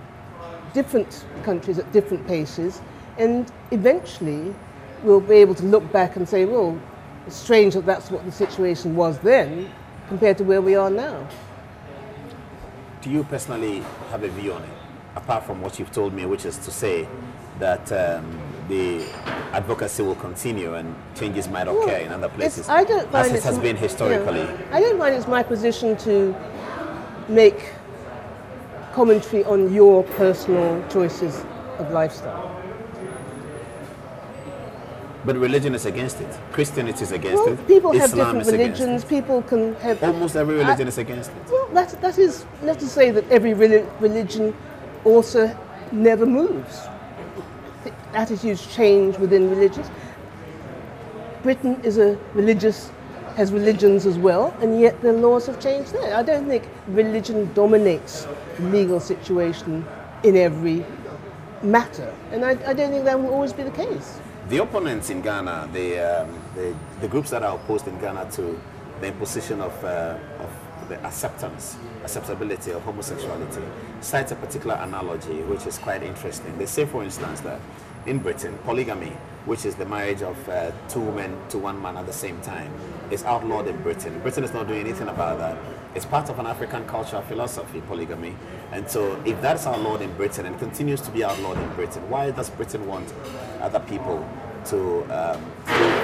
different countries at different paces, and eventually we'll be able to look back and say, well, it's strange that that's what the situation was then compared to where we are now. Do you personally have a view on it, apart from what you've told me, which is to say that the advocacy will continue and changes might occur in other places, I don't find as it has been historically? I don't find it's my position to make commentary on your personal choices of lifestyle. But religion is against it. Christianity is against it. People have Islam different religions. People can have... Almost every religion is against it. Well, that is not to say that every religion also never moves. Attitudes change within religions. Britain is has religions as well, and yet the laws have changed there. I don't think religion dominates the legal situation in every matter, and I don't think that will always be the case. The opponents in Ghana, the groups that are opposed in Ghana to the imposition of the acceptability of homosexuality, cite a particular analogy which is quite interesting. They say, for instance, that in Britain, polygamy, which is the marriage of two women to one man at the same time, is outlawed in Britain. Britain is not doing anything about that. It's part of an African culture philosophy, polygamy. And so if that's outlawed in Britain and continues to be outlawed in Britain, why does Britain want other people to,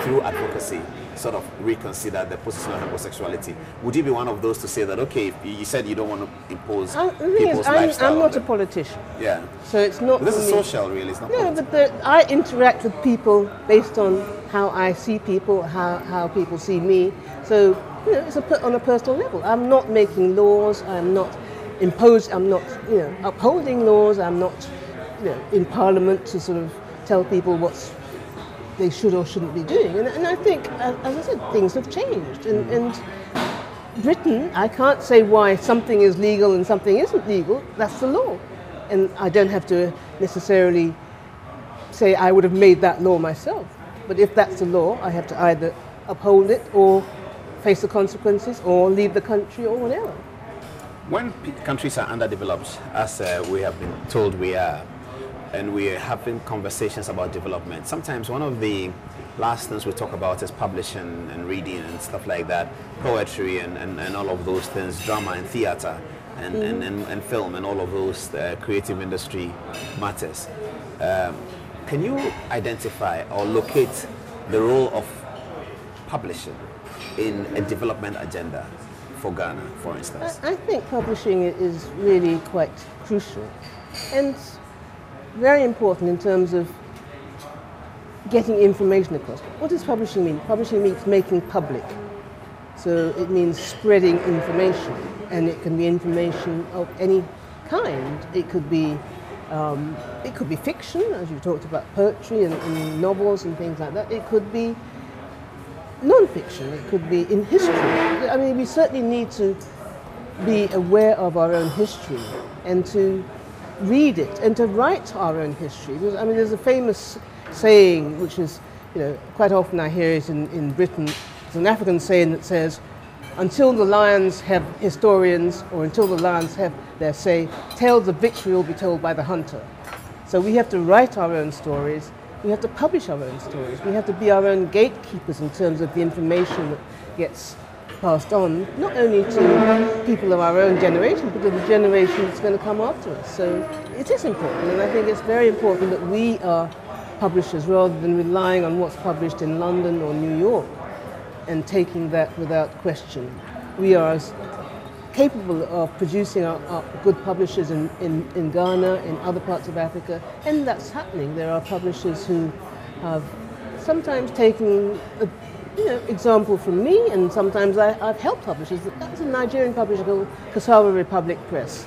through advocacy, sort of reconsider the position of homosexuality? Would you be one of those to say that, okay, you said you don't want to impose people's lifestyle? I'm not a politician. Yeah. So it's not... But this is social, really. It's not political. But I interact with people based on how I see people, how people see me. So, it's on a personal level. I'm not making laws. I'm not upholding laws. I'm not, in Parliament to sort of tell people what they should or shouldn't be doing. And I think, as I said, things have changed. And Britain, I can't say why something is legal and something isn't legal. That's the law. And I don't have to necessarily say I would have made that law myself. But if that's the law, I have to either uphold it or face the consequences or leave the country or whatever. When countries are underdeveloped, as we have been told we are, and we are having conversations about development, sometimes one of the last things we talk about is publishing and reading and stuff like that, poetry and all of those things, drama and theater and film and all of those creative industry matters. Can you identify or locate the role of publishing in a development agenda for Ghana, for instance? I think publishing is really quite crucial and very important in terms of getting information across. What does publishing mean? Publishing means making public. So it means spreading information, and it can be information of any kind. It could be fiction, as you talked about, poetry and novels and things like that. It could be non-fiction. It could be in history. I mean, we certainly need to be aware of our own history and to read it and to write our own history. I mean, there's a famous saying, which is, quite often I hear it in Britain. It's an African saying that says, until the lions have historians, or until the lions have their say, tales of victory will be told by the hunter. So we have to write our own stories. We have to publish our own stories. We have to be our own gatekeepers in terms of the information that gets passed on, not only to people of our own generation, but to the generation that's going to come after us. So it is important, and I think it's very important that we are publishers rather than relying on what's published in London or New York and taking that without question. We are as capable of producing our good publishers in Ghana, in other parts of Africa, and that's happening. There are publishers who have sometimes taken example from me, and sometimes I've helped publishers. That's a Nigerian publisher called Kasawa Republic Press,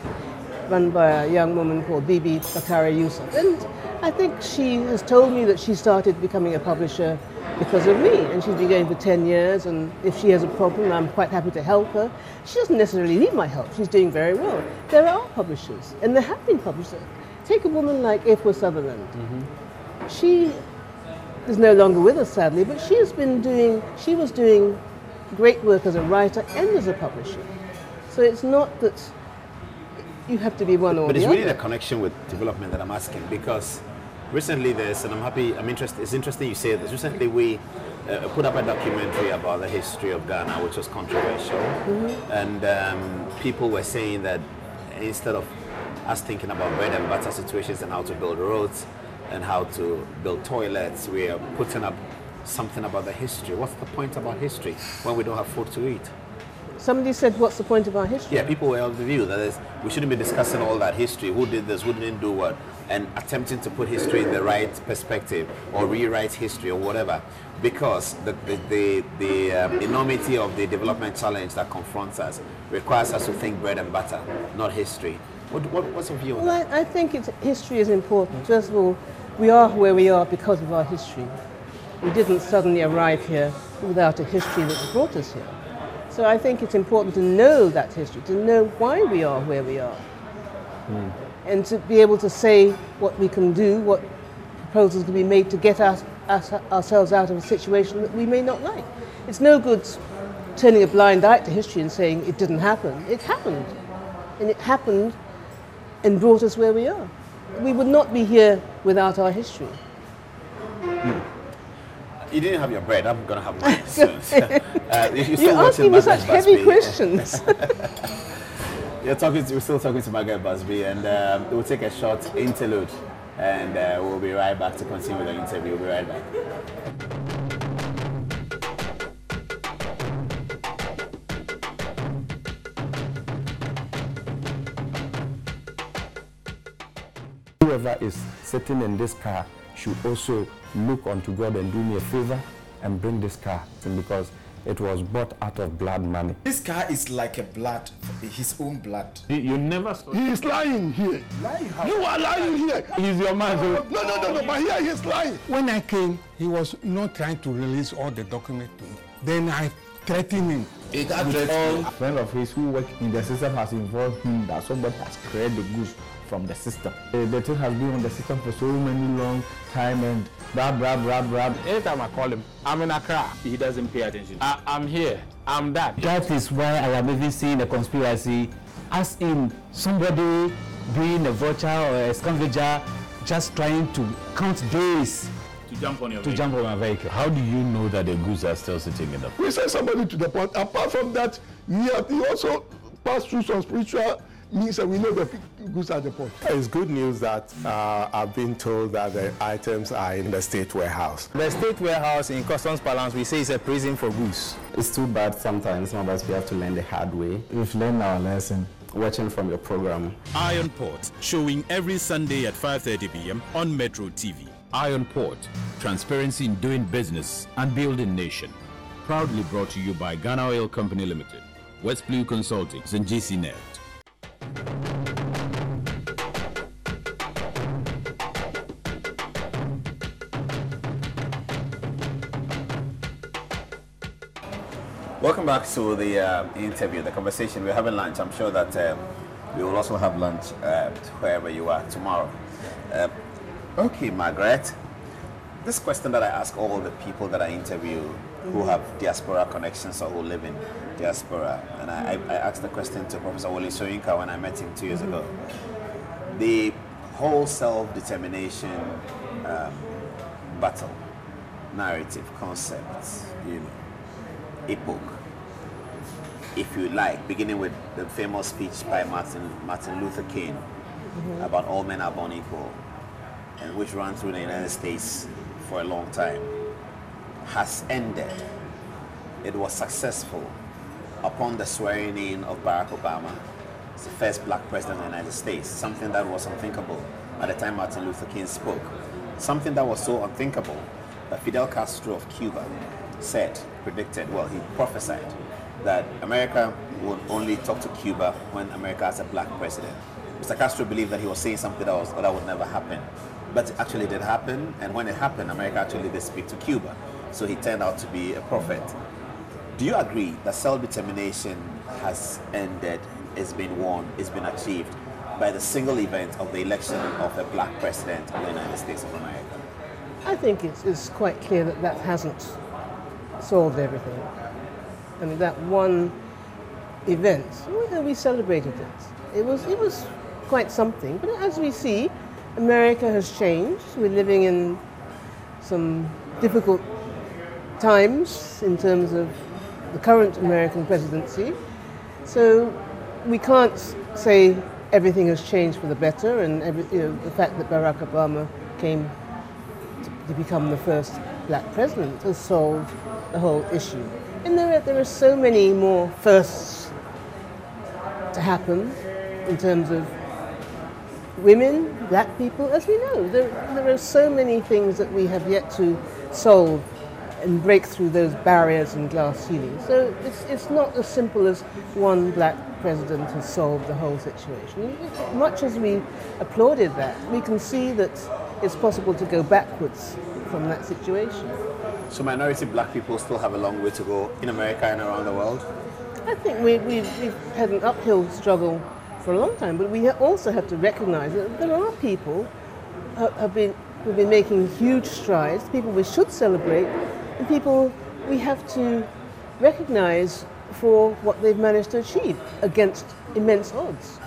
run by a young woman called Bibi Bakari Yusuf. And I think she has told me that she started becoming a publisher because of me, and she's been going for 10 years, and if she has a problem, I'm quite happy to help her. She doesn't necessarily need my help. She's doing very well. There are publishers, and there have been publishers. Take a woman like Efwa Sutherland. Mm-hmm. She is no longer with us, sadly, but she was doing great work as a writer and as a publisher. So it's not that you have to be one or the other. But it's really the connection with development that I'm asking, because recently I'm interested, it's interesting you say this. Recently we put up a documentary about the history of Ghana, which was controversial. Mm-hmm. And people were saying that instead of us thinking about bread and butter situations and how to build roads and how to build toilets, we are putting up something about the history. What's the point about history when we don't have food to eat? Somebody said, what's the point of our history? Yeah, people were of the view that is, we shouldn't be discussing all that history, who did this, who didn't do what, and attempting to put history in the right perspective or rewrite history or whatever, because the enormity of the development challenge that confronts us requires us to think bread and butter, not history. What's your view on that? Well, I think history is important. First of all, we are where we are because of our history. We didn't suddenly arrive here without a history that brought us here. So I think it's important to know that history, to know why we are where we are. And to be able to say what we can do, what proposals can be made to get ourselves out of a situation that we may not like. It's no good turning a blind eye to history and saying it didn't happen. It happened. And it happened and brought us where we are. We would not be here without our history. You didn't have your bread, I'm going to have mine soon. You're asking me such heavy questions. We're still talking to Mageret Busby, and we'll take a short interlude, and we'll be right back to continue the interview. We'll be right back. Whoever is sitting in this car should also look unto God and do me a favor and bring this car to me, because it was bought out of blood money. This car is like a blood, his own blood. You never saw. He is lying here. Lying how? You are lying here. He's your man. No, but here he is lying. When I came, he was not trying to release all the documents to me. Then I threatened him. A friend of his who worked in the system has informed him that somebody has created the goods from the system. The thing has been on the system for so many long time, and blah. Anytime I call him, I'm in Accra, he doesn't pay attention. I'm here, I'm that. That is why I am even seeing a conspiracy as in somebody being a vulture or a scavenger, just trying to count days to jump on your to vehicle. jump on my vehicle. How do you know that the goods are still sitting in the port? We send somebody to the port. Apart from that, he also passed through some spiritual means, and we know the goods at the port. It's good news that I've been told that the items are in the state warehouse. The state warehouse in customs parlance, we say it's a prison for goods. It's too bad sometimes, some of us we have to learn the hard way. We've learned our lesson watching from your program. IronPort, showing every Sunday at 5:30 p.m. on Metro TV. IronPort, transparency in doing business and building nation. Proudly brought to you by Ghana Oil Company Limited, West Blue Consulting, and GCNet. Welcome back to the interview, the conversation. We're having lunch. I'm sure that we will also have lunch wherever you are tomorrow. Okay, Mageret. This question that I ask all the people that I interview who have diaspora connections or who live in diaspora, and I asked the question to Professor Wole Soyinka when I met him 2 years ago. The whole self-determination battle, narrative, concepts, epoch, if you like, beginning with the famous speech by Martin Luther King about all men are born equal, and which ran through the United States for a long time, has ended. It was successful upon the swearing in of Barack Obama as the first black president of the United States, something that was unthinkable at the time Martin Luther King spoke, something that was so unthinkable that Fidel Castro of Cuba predicted, he prophesied that America would only talk to Cuba when America has a black president. Mr. Castro believed that he was saying something that would never happen. But it actually did happen, and when it happened, America actually did speak to Cuba. So he turned out to be a prophet. Do you agree that self-determination has ended, it's been won, it's been achieved by the single event of the election of a black president of the United States of America? I think it's quite clear that hasn't solved everything. I mean, that one event, we celebrated it. It was quite something, but as we see, America has changed. We're living in some difficult times in terms of the current American presidency. So we can't say everything has changed for the better, and the fact that Barack Obama came to become the first black president has solved the whole issue. And there are so many more firsts to happen in terms of women, black people, as we know. There are so many things that we have yet to solve and break through those barriers and glass ceilings. So it's not as simple as one black president has solved the whole situation. Much as we applauded that, we can see that it's possible to go backwards from that situation. So minority black people still have a long way to go in America and around the world? I think we've had an uphill struggle for a long time, but we also have to recognize that there are people who've been making huge strides, people we should celebrate, and people we have to recognize for what they've managed to achieve against immense odds.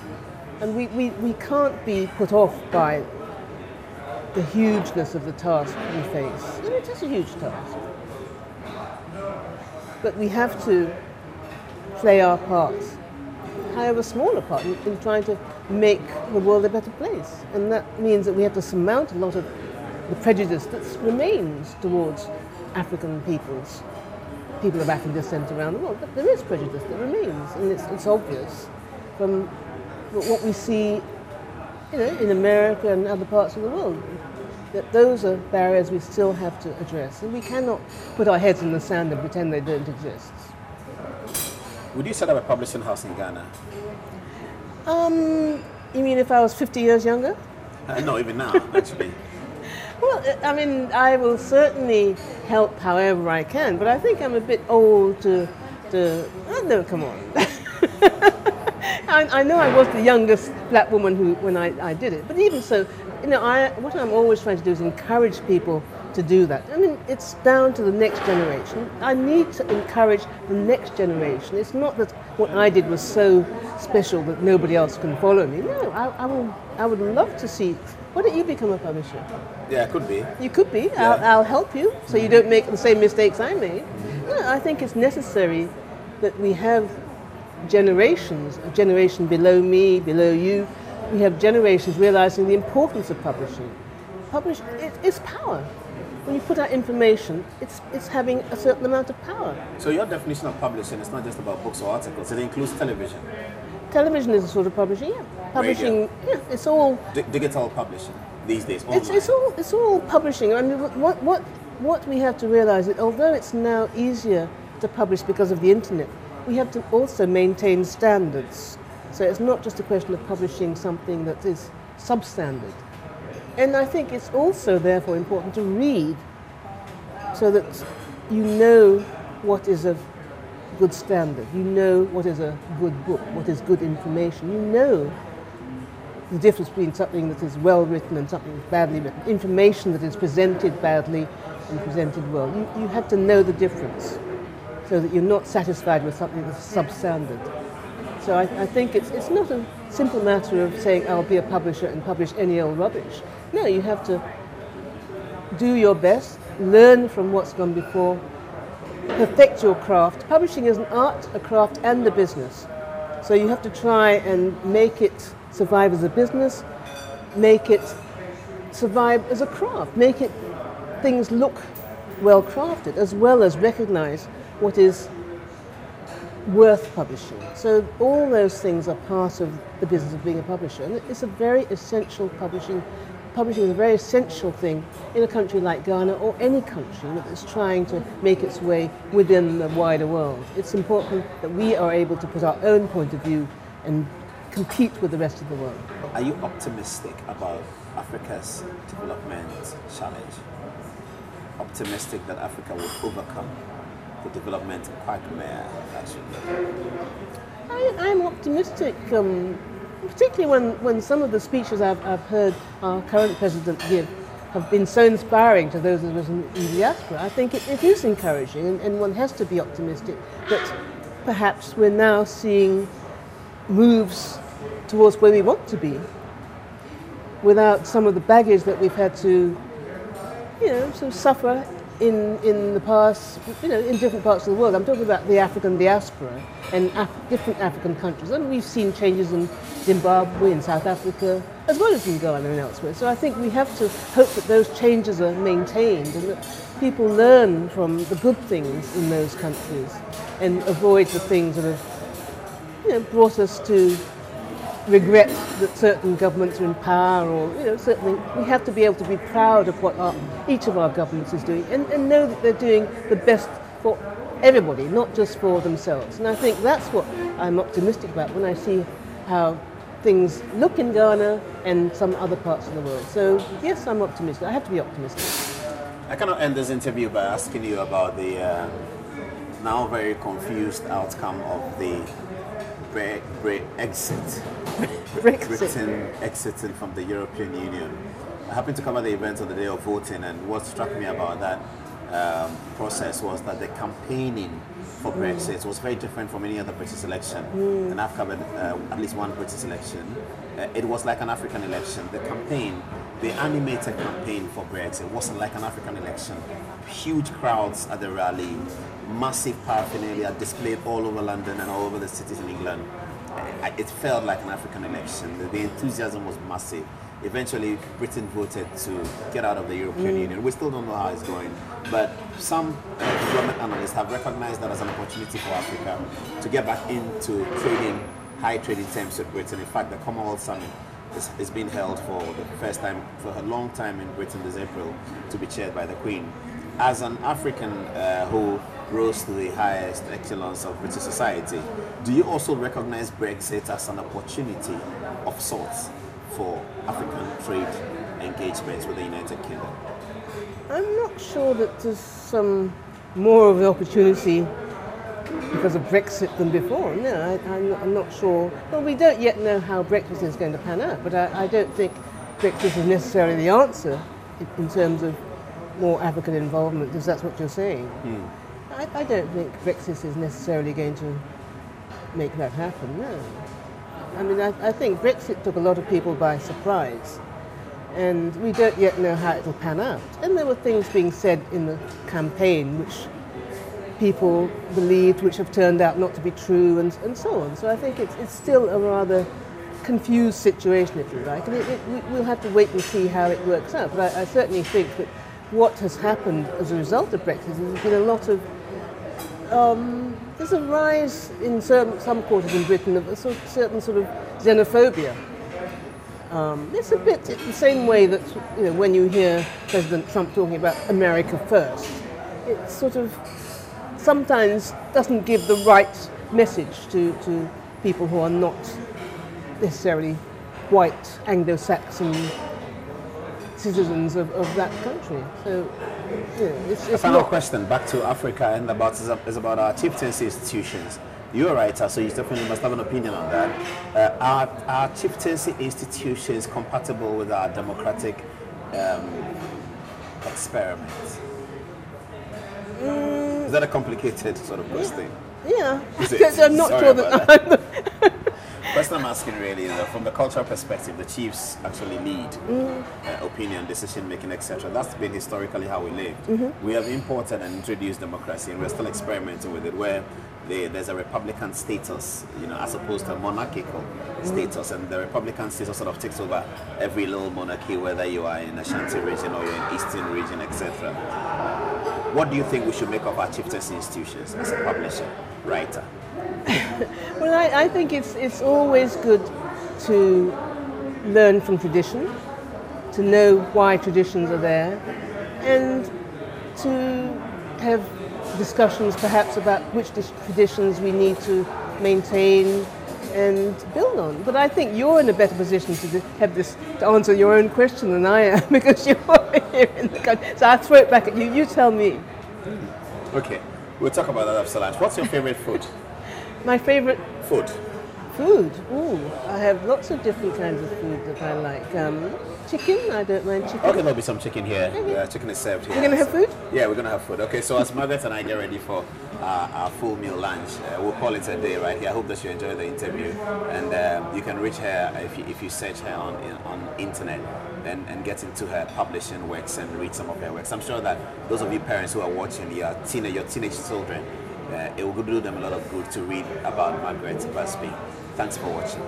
And we can't be put off by the hugeness of the task we face. And it is a huge task. But we have to play our part, however small a part, in trying to make the world a better place. And that means that we have to surmount a lot of the prejudice that remains towards African peoples, people of African descent around the world. But there is prejudice that remains, and it's obvious from what we see in America and other parts of the world, that those are barriers we still have to address. And we cannot put our heads in the sand and pretend they don't exist. Would you set up a publishing house in Ghana? You mean if I was 50 years younger? No, even now, actually. Well, I mean, I will certainly help however I can, but I think I'm a bit old to no, come on. I know I was the youngest black woman when I did it, but even so, what I'm always trying to do is encourage people to do that. I mean, it's down to the next generation. I need to encourage the next generation. It's not that what I did was so special that nobody else can follow me. No, I would love to see. Why don't you become a publisher? Yeah, it could be. You could be. Yeah. I'll help you so you don't make the same mistakes I made. No, I think it's necessary that we have generations, a generation below me, below you. We have generations realizing the importance of publishing. It's power. When you put out information, it's having a certain amount of power. So your definition of publishing is not just about books or articles, it includes television. Television is a sort of publishing, yeah. Publishing, Radio. yeah, it's all... Digital publishing these days, online. It's all publishing. I mean, what we have to realize is, although it's now easier to publish because of the internet, we have to also maintain standards. So it's not just a question of publishing something that is substandard. And I think it's also therefore important to read so that you know what is a good standard, you know what is a good book, what is good information, you know the difference between something that is well written and something that's badly written, information that is presented badly and presented well. You have to know the difference so that you're not satisfied with something that's substandard. So I think it's not a simple matter of saying I'll be a publisher and publish any old rubbish. No, you have to do your best, learn from what's gone before, perfect your craft. Publishing is an art, a craft and a business. So you have to try and make it survive as a business, make it survive as a craft, make it things look well crafted as well as recognize what is worth publishing. So all those things are part of the business of being a publisher, and it's a very essential publishing is a very essential thing in a country like Ghana or any country that is trying to make its way within the wider world. It's important that we are able to put our own point of view and compete with the rest of the world. Are you optimistic about Africa's development challenge? Optimistic that Africa will overcome the development quagmire, actually? I'm optimistic, particularly when some of the speeches I've heard our current president give have been so inspiring to those of us in the diaspora. I think it is encouraging, and one has to be optimistic that perhaps we're now seeing moves towards where we want to be without some of the baggage that we've had to, sort of suffer in the past, in different parts of the world. I'm talking about the African diaspora and different African countries. And we've seen changes in Zimbabwe, in South Africa, as well as in Ghana and elsewhere. So I think we have to hope that those changes are maintained and that people learn from the good things in those countries and avoid the things that have, brought us to regret that certain governments are in power, or certainly we have to be able to be proud of what each of our governments is doing and know that they're doing the best for everybody, not just for themselves. And I think that's what I'm optimistic about when I see how things look in Ghana and some other parts of the world. So yes, I'm optimistic. I have to be optimistic. I cannot end this interview by asking you about the now very confused outcome of the Brexit. Britain exiting from the European Union. I happened to cover the event on the day of voting, and what struck me about that process was that the campaigning for Brexit was very different from any other British election. And I've covered at least one British election. It was like an African election. The campaign, the animated campaign for Brexit wasn't like an African election. Huge crowds at the rally, massive paraphernalia displayed all over London and all over the cities in England. It felt like an African election. The enthusiasm was massive. Eventually, Britain voted to get out of the European Union. We still don't know how it's going, but some development analysts have recognized that as an opportunity for Africa to get back into trading, high trading terms with Britain. In fact, the Commonwealth Summit is being held for the first time for a long time in Britain this April, to be chaired by the Queen. As an African who rose to the highest echelons of British society, do you also recognize Brexit as an opportunity of sorts for African trade engagements with the United Kingdom? I'm not sure that there's some more of an opportunity because of Brexit than before. No, I'm not sure. Well, we don't yet know how Brexit is going to pan out, but I don't think Brexit is necessarily the answer in terms of more African involvement, because that's what you're saying. I don't think Brexit is necessarily going to make that happen, no. I mean, I think Brexit took a lot of people by surprise, and we don't yet know how it will pan out. And there were things being said in the campaign which people believed, which have turned out not to be true, and so on. So I think it's still a rather confused situation, if you like, and we'll have to wait and see how it works out. But I certainly think that what has happened as a result of Brexit is there's been a lot of there's a rise in some quarters in Britain of a certain sort of xenophobia. It's a bit the same way that, you know, when you hear President Trump talking about America first, it sort of sometimes doesn't give the right message to people who are not necessarily white Anglo-Saxon citizens of that country. So, you know, it's a final question back to Africa and is about our chieftaincy institutions. You're a writer, so you definitely must have an opinion on that. Are chieftaincy institutions compatible with our democratic experiment? Is that a complicated sort of question? Yeah, I'm not sure that. Question I'm asking really is from the cultural perspective, the chiefs actually lead opinion, decision making, etc. That's been historically how we lived. We have imported and introduced democracy, and we're still experimenting with it, where there's a Republican status, you know, as opposed to a monarchical status, and the Republican status sort of takes over every little monarchy, whether you are in Ashanti region or you're in Eastern region, etc. What do you think we should make of our chieftaincy institutions as a publisher, writer? Well, I think it's always good to learn from tradition, to know why traditions are there, and to have discussions perhaps about which traditions we need to maintain and build on. But I think you're in a better position to answer your own question than I am, because you're here in the country. So I'll throw it back at you. You tell me. Okay, we'll talk about that after lunch. What's your favorite food? My favorite food. Food. Ooh, I have lots of different kinds of food that I like. Chicken. I don't mind chicken. Okay, there'll be some chicken here. Chicken is served here. We're gonna have food. Yeah, we're gonna have food. Okay, so as Mageret and I get ready for our full meal lunch, we'll call it a day right here. I hope that you enjoy the interview, and you can reach her if you search her on internet and get into her publishing works and read some of her works. I'm sure that those of you parents who are watching, your teenage children, it will do them a lot of good to read about Mageret Busby. Thanks for watching.